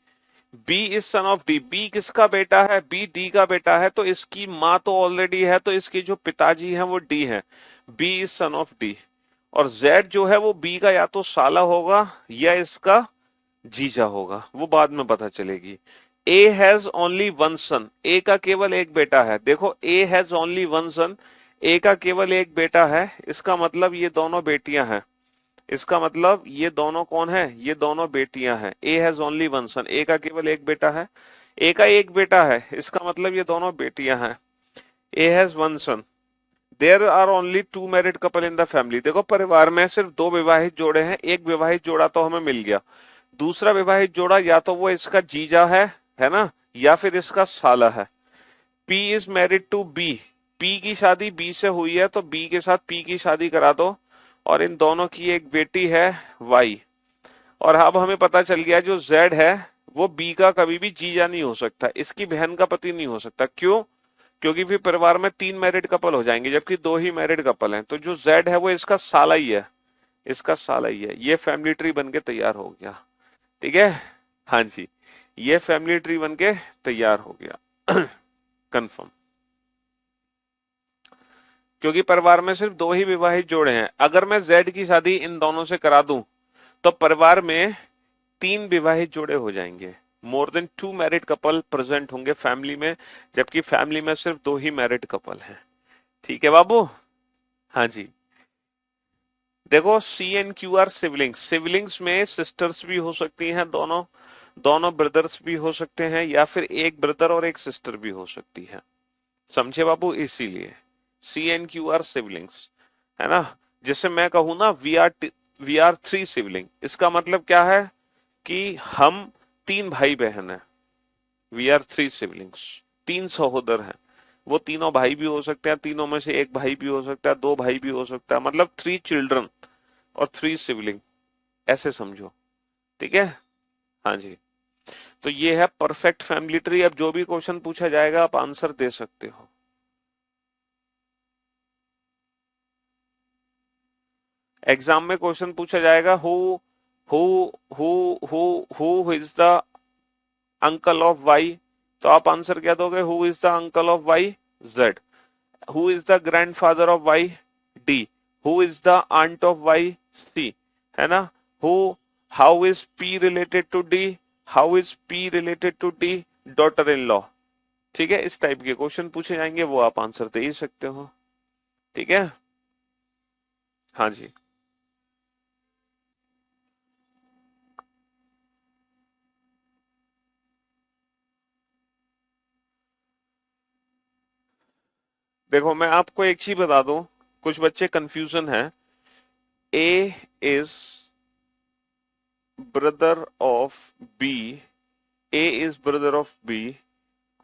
B is son of D, B किसका बेटा है, बी डी का बेटा है, तो इसकी माँ तो ऑलरेडी है, तो इसके जो पिताजी हैं वो डी है, B is son of D. और जेड जो है वो बी का या तो साला होगा या इसका जीजा होगा, वो बाद में पता चलेगी। ए हैज ओनली वन सन, ए का केवल एक बेटा है, देखो ए हैज ओनली वन सन, ए का केवल एक बेटा है, इसका मतलब ये दोनों बेटियां हैं, इसका मतलब ये दोनों कौन है, ये दोनों बेटियां हैं। ए हैज ओनली वन सन, ए का केवल एक बेटा है, ए का एक बेटा है, इसका मतलब ये दोनों बेटियां हैं। A has one son, there are only two married couple in the family, देखो परिवार में सिर्फ दो विवाहित जोड़े हैं, एक विवाहित जोड़ा तो हमें मिल गया, दूसरा विवाहित जोड़ा या तो वो इसका जीजा है ना, या फिर इसका साला है। P is married to B, P की शादी बी से हुई है, तो बी के साथ पी की शादी करा दो, और इन दोनों की एक बेटी है वाई। और अब हमें पता चल गया जो जेड है वो बी का कभी भी जीजा नहीं हो सकता, इसकी बहन का पति नहीं हो सकता, क्यों, क्योंकि फिर परिवार में तीन मैरिड कपल हो जाएंगे, जबकि दो ही मैरिड कपल हैं, तो जो जेड है वो इसका साला ही है, इसका साला ही है। ये फैमिली ट्री बन के तैयार हो गया, ठीक है, हाँ जी, ये फैमिली ट्री बन के तैयार हो गया कंफर्म, क्योंकि परिवार में सिर्फ दो ही विवाहित जोड़े हैं। अगर मैं जेड की शादी इन दोनों से करा दूं तो परिवार में तीन विवाहित जोड़े हो जाएंगे, more than two married couple present होंगे फैमिली में, जबकि फैमिली में सिर्फ दो ही मैरिड कपल हैं। ठीक है बाबू, हाँ जी। देखो, C and Q are siblings, siblings में सिस्टर्स भी हो सकती हैं, दोनों दोनों ब्रदर्स भी हो सकते हैं, या फिर एक ब्रदर और एक सिस्टर भी हो सकती है, समझे बाबू, इसीलिए सी एंड क्यू आर सिबलिंग्स, है ना। जैसे मैं कहूं ना वी आर थ्री सिबलिंग, इसका मतलब क्या है कि हम तीन भाई बहन हैं, वी आर थ्री सिबलिंग्स, तीन सहोदर हैं, वो तीनों भाई भी हो सकते हैं, तीनों में से एक भाई भी हो सकता है, दो भाई भी हो सकता है, मतलब थ्री चिल्ड्रन और थ्री सिबलिंग, ऐसे समझो, ठीक है, हाँ जी। तो ये है परफेक्ट फैमिली ट्री। अब जो भी क्वेश्चन पूछा जाएगा आप आंसर दे सकते हो। एग्जाम में क्वेश्चन पूछा जाएगा who who who who is the uncle of Y, तो आप आंसर क्या दोगे, who is the uncle of Y, Z. Who is the grandfather of Y, D. Who is the aunt of Y, C, है ना। Who how is P related to D, how is P related to D, daughter in law. ठीक है, इस type के question पूछे जाएंगे, वो आप आंसर दे ही सकते हो, ठीक है, हाँ जी। देखो, मैं आपको एक चीज बता दूं, कुछ बच्चे कंफ्यूजन है। A is brother of B, A is brother of B,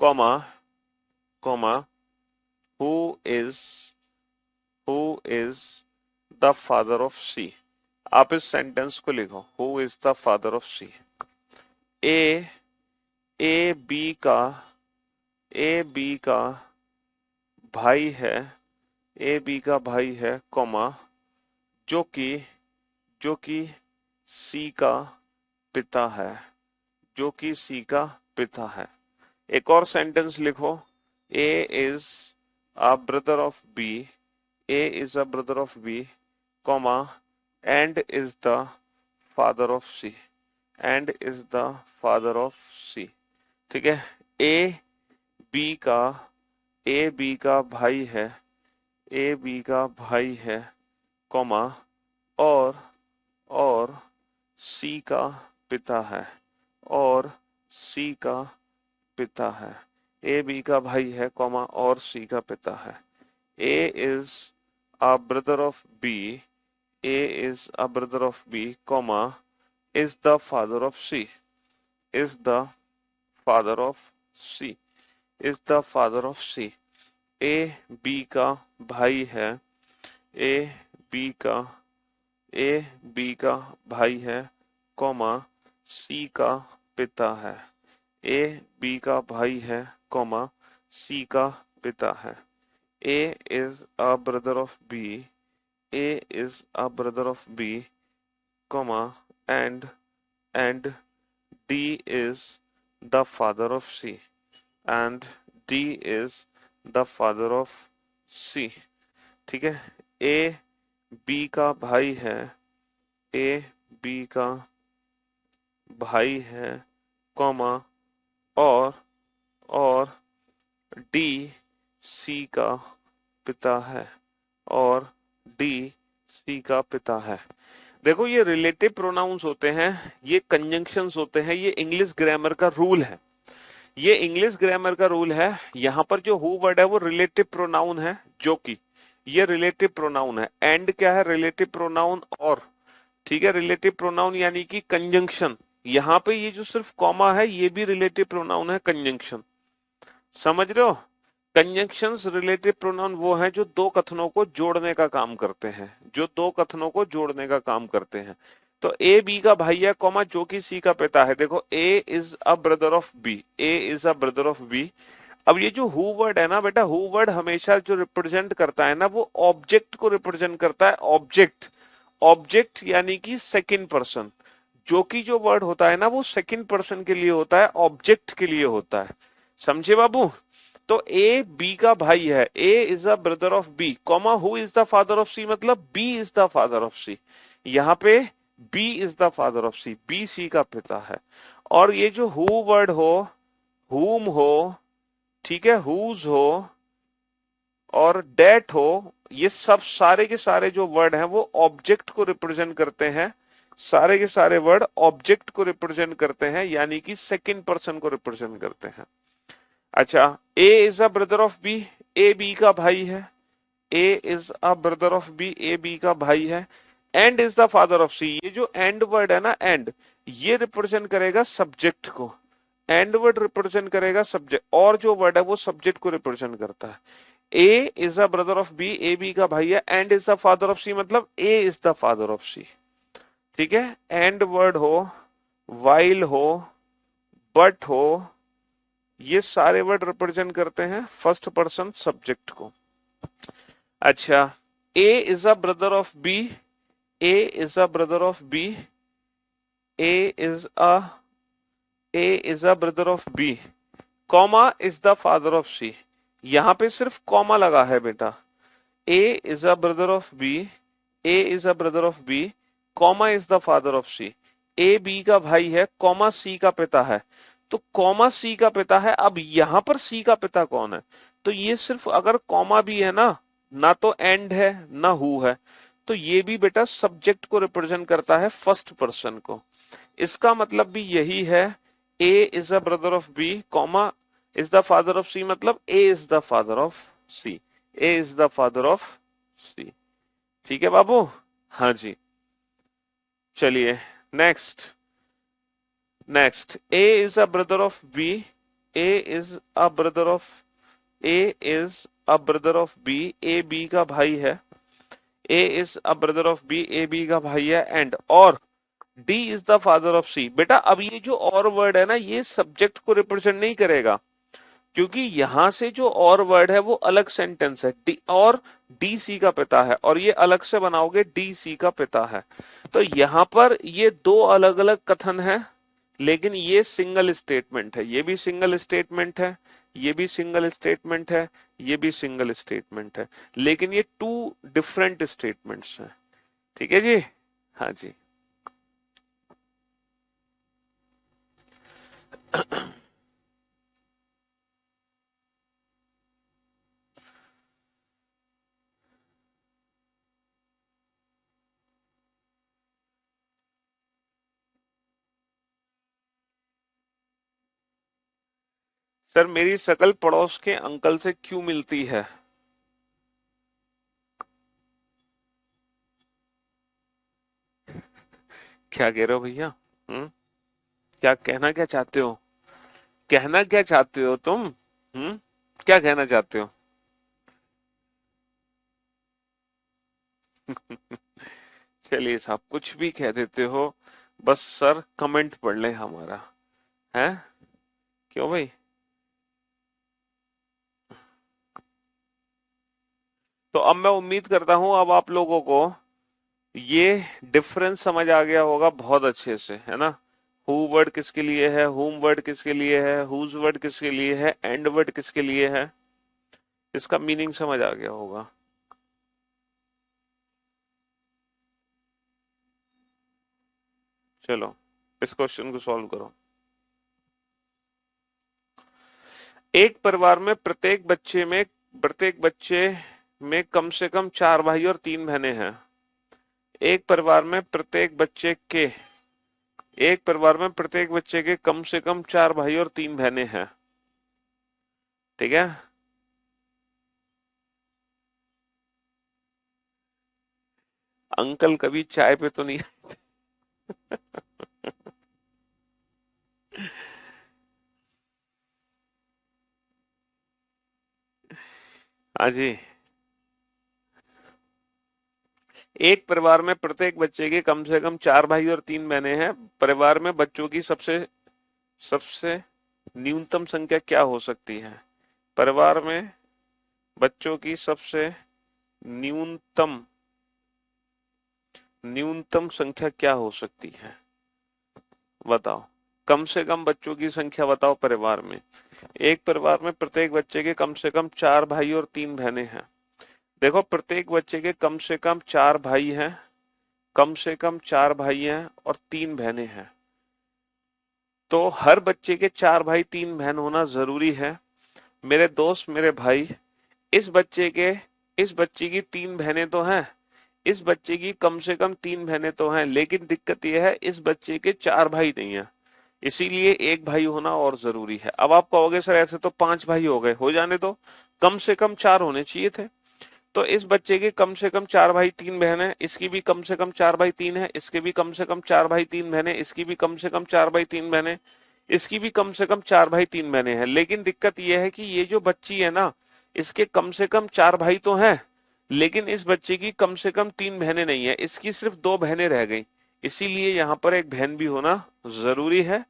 comma comma who is who is the father of C. आप इस सेंटेंस को लिखो, who is the father of C. A A B का A B का भाई है, ए B का भाई है, कॉमा जो कि जो कि सी का पिता है, जो कि सी का पिता है। एक और सेंटेंस लिखो, A is a brother of B, A is a brother of B, comma and is the father of C, and is the father of C. ठीक है, ए बी का ए बी का भाई है, ए बी का भाई है, कॉमा, और और सी का पिता है, और सी का पिता है। ए बी का भाई है, कॉमा, और सी का पिता है। A is a brother of B, A is a brother of B, comma, is the father of C, is the father of C, is the father of C. A B का भाई है, ए B का A B का भाई है, comma, सी का पिता है। ए बी का भाई है, कॉमा, सी का पिता है। A is a brother of B, A is a brother of B, comma, and D is the father of C, and D is the father of C. ठीक है, ए बी का भाई है, ए बी का भाई है, कॉमा, और डी सी का पिता है, और डी सी का पिता है। देखो ये रिलेटिव प्रोनाउंस होते हैं, ये कंजंक्शंस होते हैं, ये इंग्लिश ग्रामर का रूल है, ये इंग्लिश ग्रामर का रूल है। यहाँ पर जो हु वर्ड है वो रिलेटिव प्रोनाउन है, जो कि ये रिलेटिव प्रोनाउन है। एंड क्या है? Relative pronoun. और ठीक है, रिलेटिव प्रोनाउन यानी कि कंजंक्शन। यहाँ पे ये जो सिर्फ कॉमा है ये भी रिलेटिव प्रोनाउन है, कंजंक्शन। समझ रहे हो? कंजंक्शंस रिलेटिव प्रोनाउन वो हैं जो दो कथनों को जोड़ने का काम करते हैं, जो दो कथनों को जोड़ने का काम करते हैं। तो ए बी का भाई है, कॉमा, जो कि सी का पिता है। देखो, A is a brother of B, A is a brother of B. अब ये जो हु वर्ड है ना बेटा, हु वर्ड हमेशा जो रिप्रेजेंट करता है ना, वो ऑब्जेक्ट को रिप्रेजेंट करता है। ऑब्जेक्ट, ऑब्जेक्ट यानी कि सेकंड पर्सन। जो कि जो वर्ड होता है ना वो सेकंड पर्सन के लिए होता है, ऑब्जेक्ट के लिए होता है। समझे बाबू? तो ए बी का भाई है, A is a brother of B, comma, who is the father of C, मतलब B is the father of C. यहाँ पे B is the father of C, B C का पिता है। और ये जो हु वर्ड हो, हुम हो, ठीक है, हुज हो और डेट हो, ये सब सारे के सारे जो वर्ड हैं वो ऑब्जेक्ट को रिप्रेजेंट करते हैं। सारे के सारे वर्ड ऑब्जेक्ट को रिप्रेजेंट करते हैं, यानी कि सेकंड पर्सन को रिप्रेजेंट करते हैं। अच्छा, A is a brother of B, A B का भाई है, A is a brother of B, A B का भाई है। And is the father of C, ये जो एंड वर्ड है ना, एंड, ये रिप्रेजेंट करेगा सब्जेक्ट को। एंड वर्ड रिप्रेजेंट करेगा सब्जेक्ट, और जो वर्ड है वो सब्जेक्ट को रिप्रेजेंट करता है। A is a brother of B, A B का भाई है, and is the father of C, मतलब A is the father of C. ठीक है, एंड वर्ड हो, वाइल हो, बट हो, ये सारे वर्ड रिप्रेजेंट करते हैं फर्स्ट पर्सन सब्जेक्ट को। अच्छा, A is a brother of B, A is a brother of B, A is a A is a brother of B, comma, is the father of C. यहां पे सिर्फ comma लगा है बेटा। A is a brother of B, A is a brother of B, comma, is the father of C. A B का भाई है, comma, सी का पिता है। तो कॉमा सी का पिता है। अब यहां पर सी का पिता कौन है? तो ये सिर्फ अगर कॉमा भी है ना, ना तो एंड है ना हु है, तो ये भी बेटा सब्जेक्ट को रिप्रेजेंट करता है, फर्स्ट पर्सन को। इसका मतलब भी यही है, A is a brother of B, comma, is the father of C, मतलब A is the father of C, A is the father of C. ठीक है बाबू? हाँ जी, चलिए next. Next, A is a brother of B, A is a brother of A is a brother of B, A B का भाई है, A is a brother of B, A B का भाई है, एंड और D is the father of C. बेटा अब ये जो और वर्ड है ना, ये सब्जेक्ट को रिप्रेजेंट नहीं करेगा, क्योंकि यहां से जो और वर्ड है वो अलग सेंटेंस है। डी और डी सी का पिता है, और ये अलग से बनाओगे डी सी का पिता है। तो यहां पर ये दो अलग अलग कथन है, लेकिन ये सिंगल स्टेटमेंट है। ये भी सिंगल स्टेटमेंट है, ये भी सिंगल स्टेटमेंट है, ये भी सिंगल स्टेटमेंट है, लेकिन ये टू डिफरेंट स्टेटमेंट्स हैं। ठीक है जी? हाँ जी। सर मेरी शकल पड़ोस के अंकल से क्यों मिलती है? क्या कह रहे हो भैया? हम्म? क्या कहना क्या चाहते हो? कहना क्या चाहते हो तुम? क्या कहना चाहते हो? चलिए साहब, कुछ भी कह देते हो। बस सर कमेंट पढ़ ले हमारा। है? क्यों भाई? तो अब मैं उम्मीद करता हूं अब आप लोगों को ये डिफरेंस समझ आ गया होगा बहुत अच्छे से, है ना? हु वर्ड किसके लिए है, हुम वर्ड किसके लिए है, हुज वर्ड किसके लिए है, एंड वर्ड किसके लिए है, इसका मीनिंग समझ आ गया होगा। चलो इस क्वेश्चन को सॉल्व करो। एक परिवार में प्रत्येक बच्चे में कम से कम चार भाई और तीन बहनें हैं। एक परिवार में प्रत्येक बच्चे के एक परिवार में प्रत्येक बच्चे के कम से कम चार भाई और तीन बहनें हैं। ठीक है। अंकल कभी चाय पे तो नहीं? हाँ जी। एक परिवार में प्रत्येक बच्चे के कम से कम चार भाई और तीन बहनें हैं। परिवार में बच्चों की सबसे सबसे न्यूनतम संख्या क्या हो सकती है? परिवार में बच्चों की सबसे न्यूनतम न्यूनतम संख्या क्या हो सकती है? बताओ। कम से कम बच्चों की संख्या बताओ परिवार में। एक परिवार में प्रत्येक बच्चे के कम से कम चार भाई और तीन बहनें हैं। देखो, प्रत्येक बच्चे के कम से कम चार भाई हैं, कम से कम चार भाई हैं और तीन बहनें हैं। तो हर बच्चे के चार भाई तीन बहन होना जरूरी है। मेरे दोस्त, मेरे भाई, इस बच्चे के इस बच्चे की तीन बहनें तो हैं, इस बच्चे की कम से कम तीन बहनें तो हैं, लेकिन दिक्कत यह है इस बच्चे के चार भाई नहीं है। इसीलिए एक भाई होना और जरूरी है। अब आप कहोगे सर ऐसे तो पांच भाई हो गए, हो जाने दो, कम से कम चार होने चाहिए थे। तो इस बच्चे के कम से कम चार भाई तीन बहन है, इसकी भी कम से कम चार भाई तीन है, इसके भी कम से कम चार भाई तीन बहनें, इसकी भी कम से कम चार भाई तीन बहनें, इसकी भी कम से कम चार भाई तीन बहनें हैं। लेकिन दिक्कत यह है कि ये जो बच्ची है ना, इसके कम से कम चार भाई तो हैं, लेकिन इस बच्चे की कम से कम तीन बहनें नहीं है, इसकी सिर्फ दो बहनें रह गई। इसीलिए यहाँ पर एक बहन भी होना जरूरी है।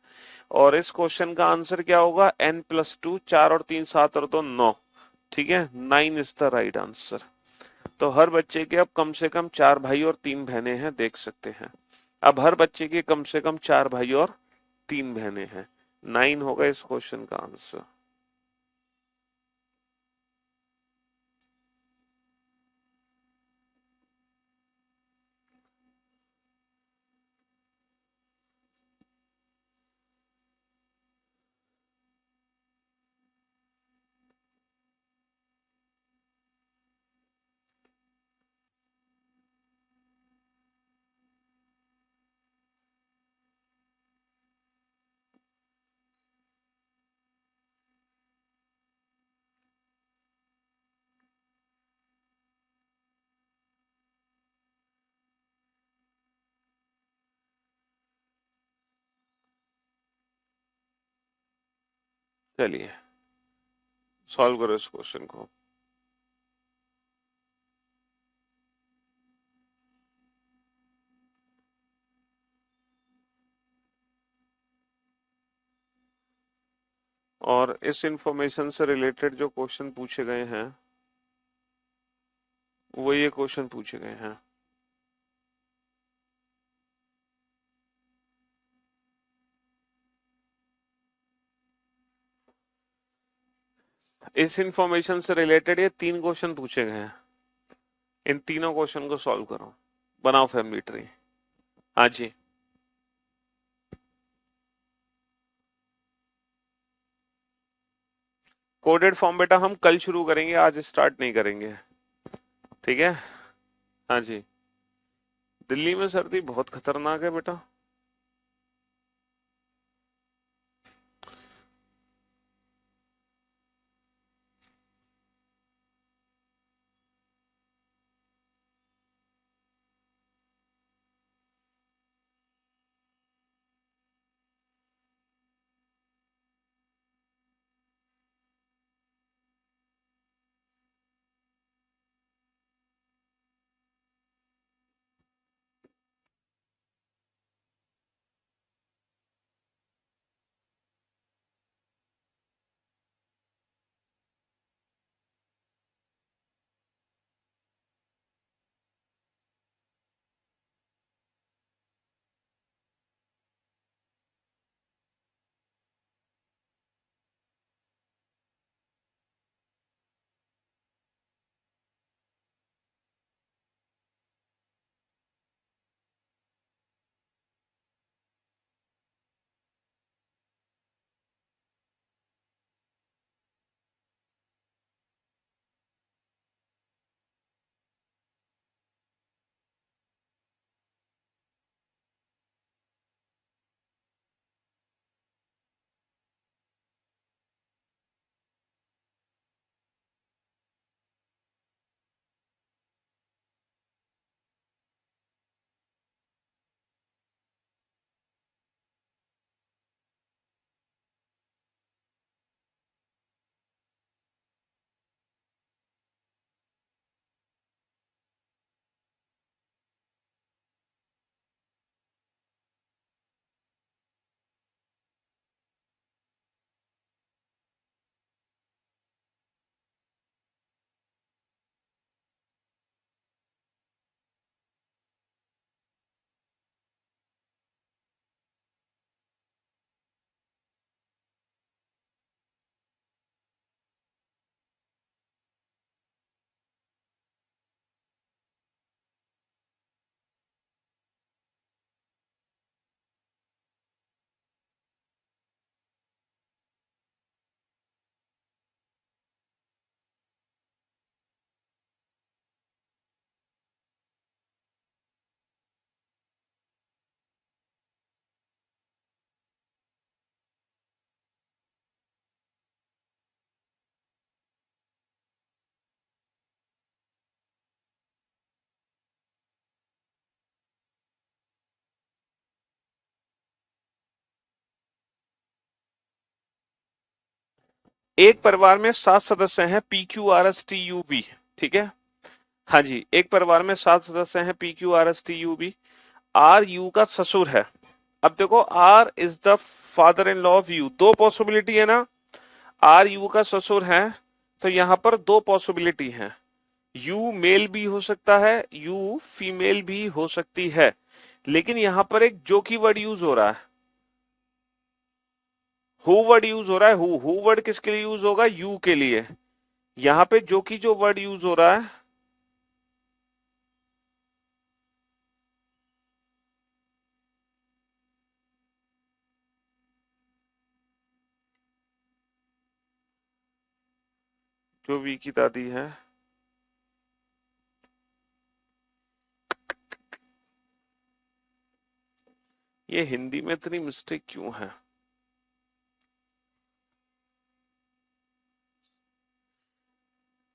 और इस क्वेश्चन का आंसर क्या होगा? n+2, चार और तीन सात और दो नौ। ठीक है, 9 इज द राइट आंसर। तो हर बच्चे के अब कम से कम चार भाई और तीन बहनें हैं, देख सकते हैं। अब हर बच्चे के कम से कम चार भाई और तीन बहनें हैं। 9 होगा इस क्वेश्चन का आंसर। चलिए सॉल्व करो इस क्वेश्चन को। और इस इंफॉर्मेशन से रिलेटेड जो क्वेश्चन पूछे गए हैं वो ये क्वेश्चन पूछे गए हैं। इस इंफॉर्मेशन से रिलेटेड ये तीन क्वेश्चन पूछे गए हैं। इन तीनों क्वेश्चन को सॉल्व करो, बनाओ फैमिली ट्री। हाँ जी। कोडेड फॉर्म बेटा हम कल शुरू करेंगे, आज स्टार्ट नहीं करेंगे। ठीक है। हाँ जी। दिल्ली में सर्दी बहुत खतरनाक है बेटा। एक परिवार में 7 सदस्य हैं, P Q R S T U B. ठीक है। हाँ जी, एक परिवार में 7 सदस्य हैं, P Q R S T U B. R U का ससुर है। अब देखो, R is the father in law of U, दो पॉसिबिलिटी है ना। आर यू का ससुर है, तो यहां पर दो पॉसिबिलिटी है। यू मेल भी हो सकता है, यू फीमेल भी हो सकती है। लेकिन यहां पर एक जो की वर्ड यूज हो रहा है, हु वर्ड यूज हो रहा है। हु वर्ड किसके लिए यूज होगा? यू के लिए। यहां पे जो की जो वर्ड यूज हो रहा है, जो वी की दादी है, ये हिंदी में इतनी मिस्टेक क्यों है?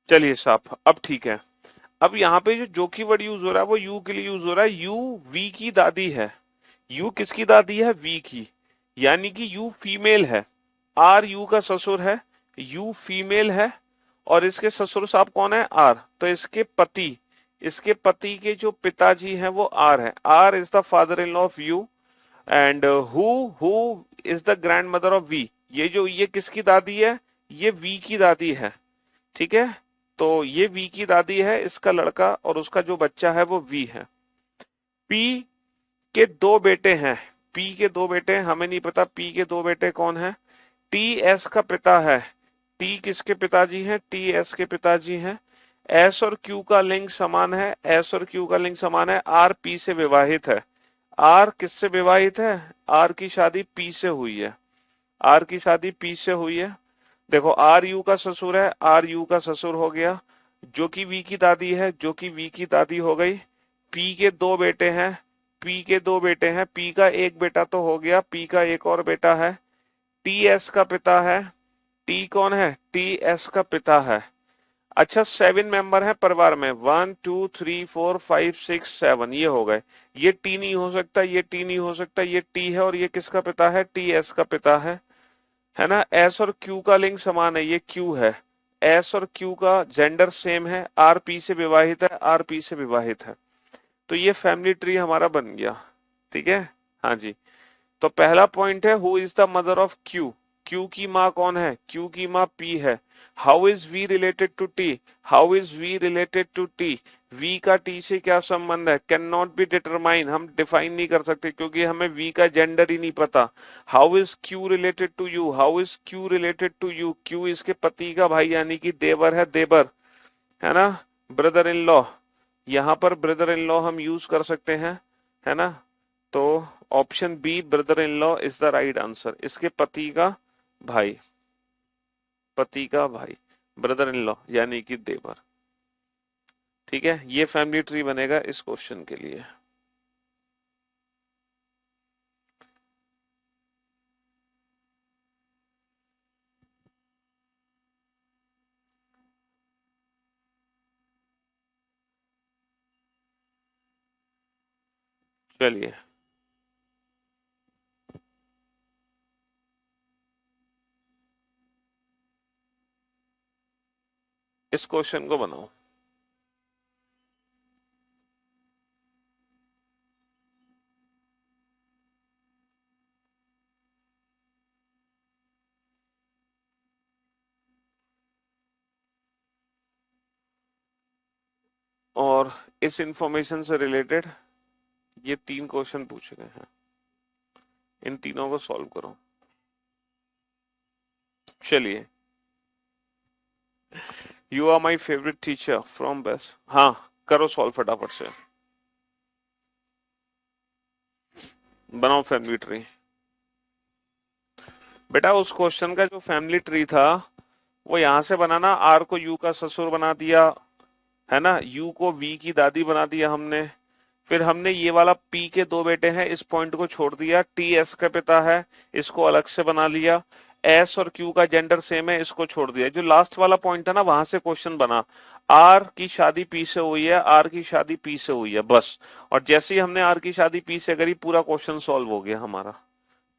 चलिए साफ, अब ठीक है। अब यहाँ पे जो की वर्ड यूज हो रहा है वो यू के लिए यूज हो रहा है। यू वी की दादी है। यू किसकी दादी है? वी की। यानी कि यू फीमेल है। आर यू का ससुर है, यू फीमेल है, और इसके ससुर साहब कौन है? आर। तो इसके पति के जो पिताजी हैं वो आर है। R is the father in law of U, and who is the grandmother of V. ये किसकी दादी है? ये वी की दादी है। ठीक है। तो ये वी की दादी है, इसका लड़का और उसका जो बच्चा है वो वी है। पी के दो बेटे हैं। पी के दो बेटे हैं, हमें नहीं पता पी के दो बेटे कौन है। टी एस का पिता है। टी किसके पिताजी हैं? टी एस के पिताजी हैं। एस और क्यू का लिंग समान है। एस और क्यू का लिंग समान है। आर पी से विवाहित है। आर किससे विवाहित है? आर की शादी पी से हुई है। आर की शादी पी से हुई है। देखो आर यू का ससुर है, आर यू का ससुर हो गया। जो कि वी की दादी है, जो कि वी की दादी हो गई। पी के दो बेटे हैं, पी के दो बेटे हैं, पी का एक बेटा तो हो गया, पी का एक और बेटा है। टी एस का पिता है। टी कौन है? टी एस का पिता है। अच्छा 7 मेंबर है परिवार में, 1 2 3 4 5 6 7, ये हो गए। ये टी नहीं हो सकता, ये टी नहीं हो सकता, ये टी है और ये किसका पिता है? टी एस का पिता है ना। एस और क्यू का लिंग समान है, ये क्यू है। एस और क्यू का जेंडर सेम है, आर पी से विवाहित है, आर पी से विवाहित है। तो ये फैमिली ट्री हमारा बन गया। ठीक है। हाँ जी। तो पहला पॉइंट है who is the mother of Q. Q की माँ कौन है? क्यू की माँ पी है। How is V related to T? How is V related to T? V का टी से क्या संबंध है? कैन नॉट बी डिटरमाइन, हम डिफाइन नहीं कर सकते क्योंकि हमें वी का जेंडर ही नहीं पता। How is Q related to U? How is Q related to U? Q इसके पति का भाई यानी कि देवर है, देवर है ना, ब्रदर इन लॉ। यहां पर ब्रदर इन लॉ हम यूज कर सकते हैं, है ना। तो option B brother in law is the right answer. इसके पति का भाई, पति का भाई, ब्रदर इन लॉ यानी कि देवर। ठीक है, ये फैमिली ट्री बनेगा इस क्वेश्चन के लिए। चलिए इस क्वेश्चन को बनाओ। और इस इंफॉर्मेशन से रिलेटेड ये 3 क्वेश्चन पूछे गए हैं, इन तीनों को सॉल्व करो। चलिए, you are my favourite teacher from best. हाँ, करो सॉल्व फटाफट से, बनाओ फैमिली ट्री। बेटा उस क्वेश्चन का जो फैमिली ट्री था वो यहां से बनाना। आर को यू का ससुर बना दिया, है ना, यू को वी की दादी बना दिया हमने। फिर हमने ये वाला पी के दो बेटे हैं इस पॉइंट को छोड़ दिया, टी एस का पिता है इसको अलग से बना लिया। एस और क्यू का जेंडर सेम है इसको छोड़ दिया। जो लास्ट वाला पॉइंट था ना वहां से क्वेश्चन बना। आर की शादी पी से हुई है, आर की शादी पी से हुई है, बस। और जैसे ही हमने आर की शादी पी से करी पूरा क्वेश्चन सॉल्व हो गया हमारा,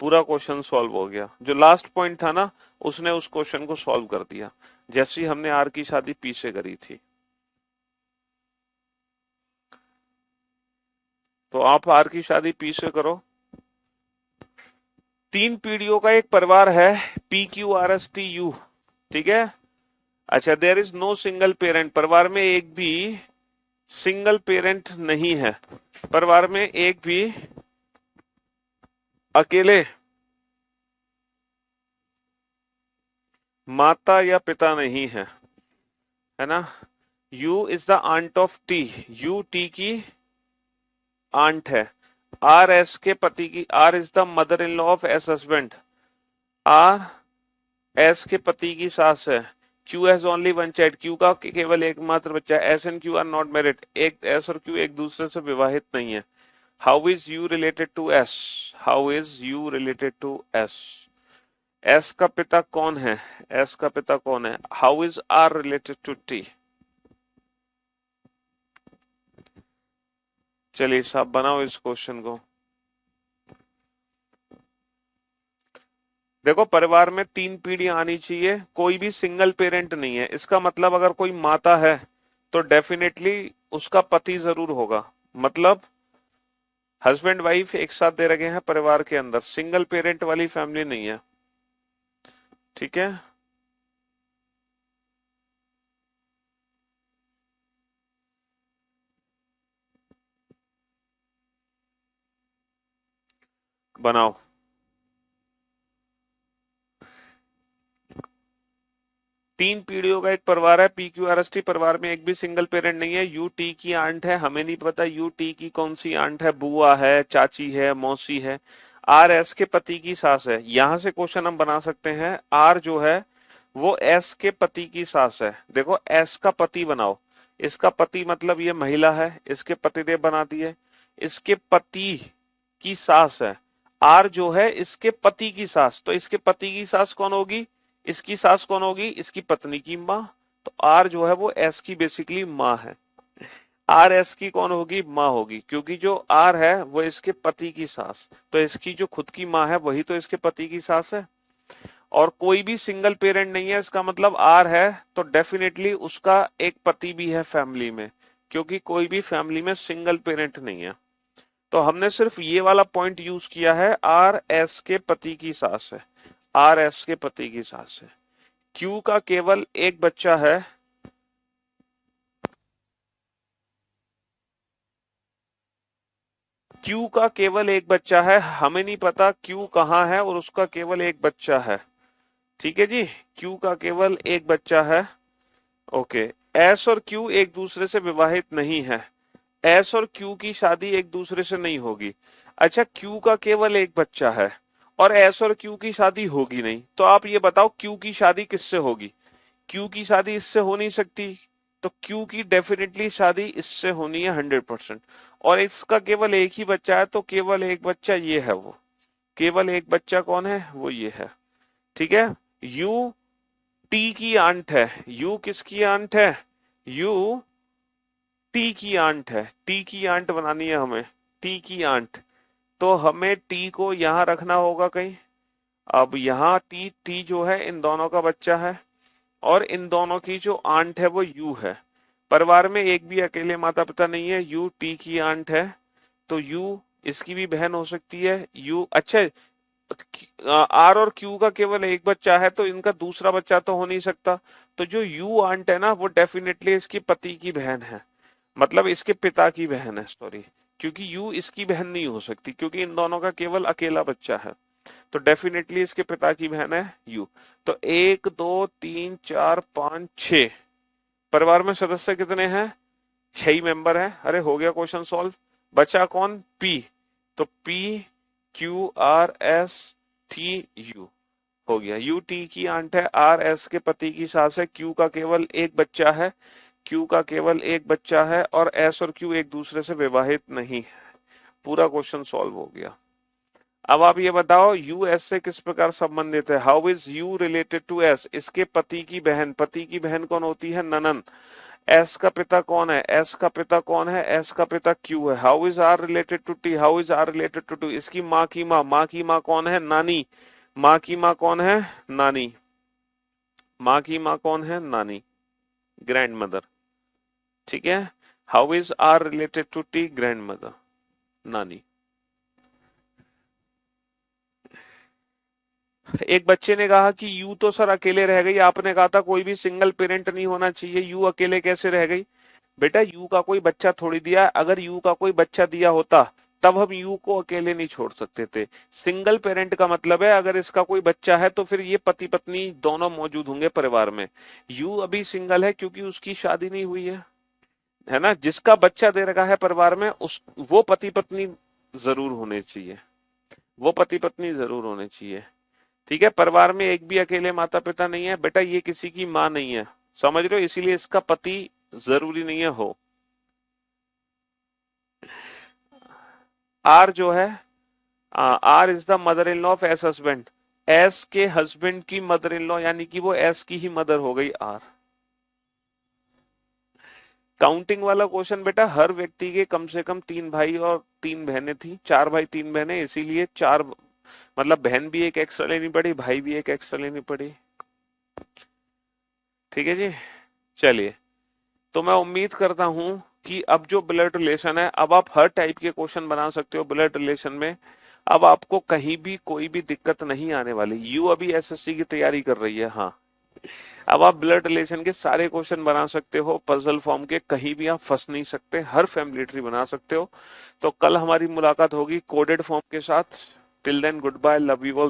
पूरा क्वेश्चन सॉल्व हो गया। जो लास्ट पॉइंट था ना उसने उस क्वेश्चन को सॉल्व कर दिया जैसे ही हमने आर की शादी पी से करी थी। तो आप आर की शादी पी से करो। 3 पीढ़ियों का एक परिवार है, P Q R S T U. ठीक है। अच्छा, there is no single parent, परिवार में एक भी सिंगल पेरेंट नहीं है। परिवार में एक भी अकेले माता या पिता नहीं है ना। U is the aunt of T, U T की आंट है। आर एस के पति की, R is the mother in law of S husband, R S के पति की सास है। Q has only one child, Q का केवल एकमात्र बच्चा है। S and Q are not married, एक एस और क्यू एक दूसरे से विवाहित नहीं है। How is U related to S? How is U related to S? S का पिता कौन है? एस का पिता कौन है? How is R related to T? चलिए साहब बनाओ इस क्वेश्चन को। देखो परिवार में 3 पीढ़ियां आनी चाहिए, कोई भी सिंगल पेरेंट नहीं है। इसका मतलब अगर कोई माता है तो डेफिनेटली उसका पति जरूर होगा। मतलब हस्बैंड वाइफ एक साथ दे रखे हैं परिवार के अंदर, सिंगल पेरेंट वाली फैमिली नहीं है। ठीक है, बनाओ। 3 पीढ़ियों का एक परिवार है। P Q R S T परिवार में एक भी सिंगल पेरेंट नहीं है। यू टी की आंट है, हमें नहीं पता यू टी की कौन सी आंट है, बुआ है, चाची है, मौसी है। आर एस के पति की सास है। यहां से क्वेश्चन हम बना सकते हैं, आर जो है वो एस के पति की सास है। देखो एस का पति बनाओ, इसका पति मतलब ये महिला है, इसके पतिदेव बना दिए। इसके पति की सास है, आर जो है इसके पति की सास, तो इसके पति की सास कौन होगी, इसकी सास कौन होगी, इसकी पत्नी की माँ। तो आर जो है वो एस की बेसिकली माँ है। आर एस की कौन होगी, माँ होगी, क्योंकि जो आर है वो इसके पति की सास, तो इसकी जो खुद की माँ है वही तो इसके पति की सास है। और कोई भी सिंगल पेरेंट नहीं है, इसका मतलब आर है तो डेफिनेटली उसका एक पति भी है फैमिली में, क्योंकि कोई भी फैमिली में सिंगल पेरेंट नहीं है। तो हमने सिर्फ ये वाला पॉइंट यूज किया है, आर एस के पति की सास है, आर एस के पति की सास है। क्यू का केवल एक बच्चा है, क्यू का केवल एक बच्चा है, हमें नहीं पता क्यू कहाँ है और उसका केवल एक बच्चा है। ठीक है जी, क्यू का केवल एक बच्चा है। ओके, एस और क्यू एक दूसरे से विवाहित नहीं है, एस और क्यू की शादी एक दूसरे से नहीं होगी। अच्छा, क्यू का केवल एक बच्चा है और एस और क्यू की शादी होगी नहीं, तो आप ये बताओ क्यू की शादी किससे होगी। क्यू की शादी इससे हो नहीं सकती, तो क्यू की डेफिनेटली शादी इससे होनी है 100%। और इसका केवल एक ही बच्चा है, तो केवल एक बच्चा ये है, वो केवल एक बच्चा कौन है, वो ये है। ठीक है, यू टी की आंट है, यू किसकी आंट है, यू टी की आंट है, टी की आंट बनानी है हमें, टी की आंट। तो हमें टी को यहां रखना होगा कहीं। अब यहाँ टी टी जो है इन दोनों का बच्चा है और इन दोनों की जो आंट है वो यू है। परिवार में एक भी अकेले माता पिता नहीं है, यू टी की आंट है, तो यू इसकी भी बहन हो सकती है। यू अच्छा, आर और क्यू का केवल एक बच्चा है तो इनका दूसरा बच्चा तो हो नहीं सकता, तो जो यू आंट है ना वो डेफिनेटली इसकी पति की बहन है, मतलब इसके पिता की बहन है, सॉरी, क्योंकि यू इसकी बहन नहीं हो सकती क्योंकि इन दोनों का केवल अकेला बच्चा है, तो डेफिनेटली इसके पिता की बहन है यू। तो 1 2 3 4 5 6 परिवार में सदस्य कितने हैं, 6 ही मेंबर हैं। अरे हो गया क्वेश्चन सॉल्व। बचा कौन, पी, तो P Q R S T you हो गया। यू टी की आंट है, आर एस के पति की सास है, क्यू का केवल एक बच्चा है, क्यू का केवल एक बच्चा है और एस और क्यू एक दूसरे से विवाहित नहीं है। पूरा क्वेश्चन सॉल्व हो गया। अब आप ये बताओ यू एस से किस प्रकार संबंधित है, how is U related to S, इसके पति की बहन, पति की बहन कौन होती है, ननन। एस का पिता कौन है, एस का पिता कौन है, एस का पिता क्यू है। How is R related to T, how is R related to to, इसकी माँ की माँ, माँ की माँ कौन है, नानी, माँ की माँ कौन है, नानी, माँ की माँ कौन है, नानी, ग्रैंड मदर। ठीक है, how is R related to T, grandmother, नानी। एक बच्चे ने कहा कि यू तो सर अकेले रह गई, आपने कहा था कोई भी सिंगल पेरेंट नहीं होना चाहिए, यू अकेले कैसे रह गई। बेटा यू का कोई बच्चा थोड़ी दिया, अगर यू का कोई बच्चा दिया होता तब हम यू को अकेले नहीं छोड़ सकते थे। सिंगल पेरेंट का मतलब है अगर इसका कोई बच्चा है तो फिर ये पति पत्नी दोनों मौजूद होंगे परिवार में। यू अभी सिंगल है क्योंकि उसकी शादी नहीं हुई है ना। जिसका बच्चा दे रखा है परिवार में उस वो पति पत्नी जरूर होने चाहिए, वो पति पत्नी जरूर होने चाहिए। ठीक है, परिवार में एक भी अकेले माता पिता नहीं है, बेटा ये किसी की माँ नहीं है, समझ रहे हो, इसीलिए इसका पति जरूरी नहीं है हो। आर जो है, R is the mother in law of S husband, S के हस्बैंड की मदर इन लॉ, यानी कि वो एस की ही मदर हो गई आर। काउंटिंग वाला क्वेश्चन बेटा, हर व्यक्ति के कम से कम 3 भाई और 3 बहनें थी, 4 भाई 3 बहनें, इसीलिए 4 मतलब बहन भी एक एक्स्ट्रा लेनी पड़ी, भाई भी एक एक्स्ट्रा लेनी पड़ी। ठीक है जी, चलिए, तो मैं उम्मीद करता हूं कि अब जो ब्लड रिलेशन है, अब आप हर टाइप के क्वेश्चन बना सकते हो ब्लड रिलेशन में। अब आपको कहीं भी कोई भी दिक्कत नहीं आने वाली। यू अभी एसएससी की तैयारी कर रही है, हाँ, अब आप ब्लड रिलेशन के सारे क्वेश्चन बना सकते हो पजल फॉर्म के, कहीं भी आप फंस नहीं सकते, हर फैमिली ट्री बना सकते हो। तो कल हमारी मुलाकात होगी कोडेड फॉर्म के साथ। Till then goodbye, love you all.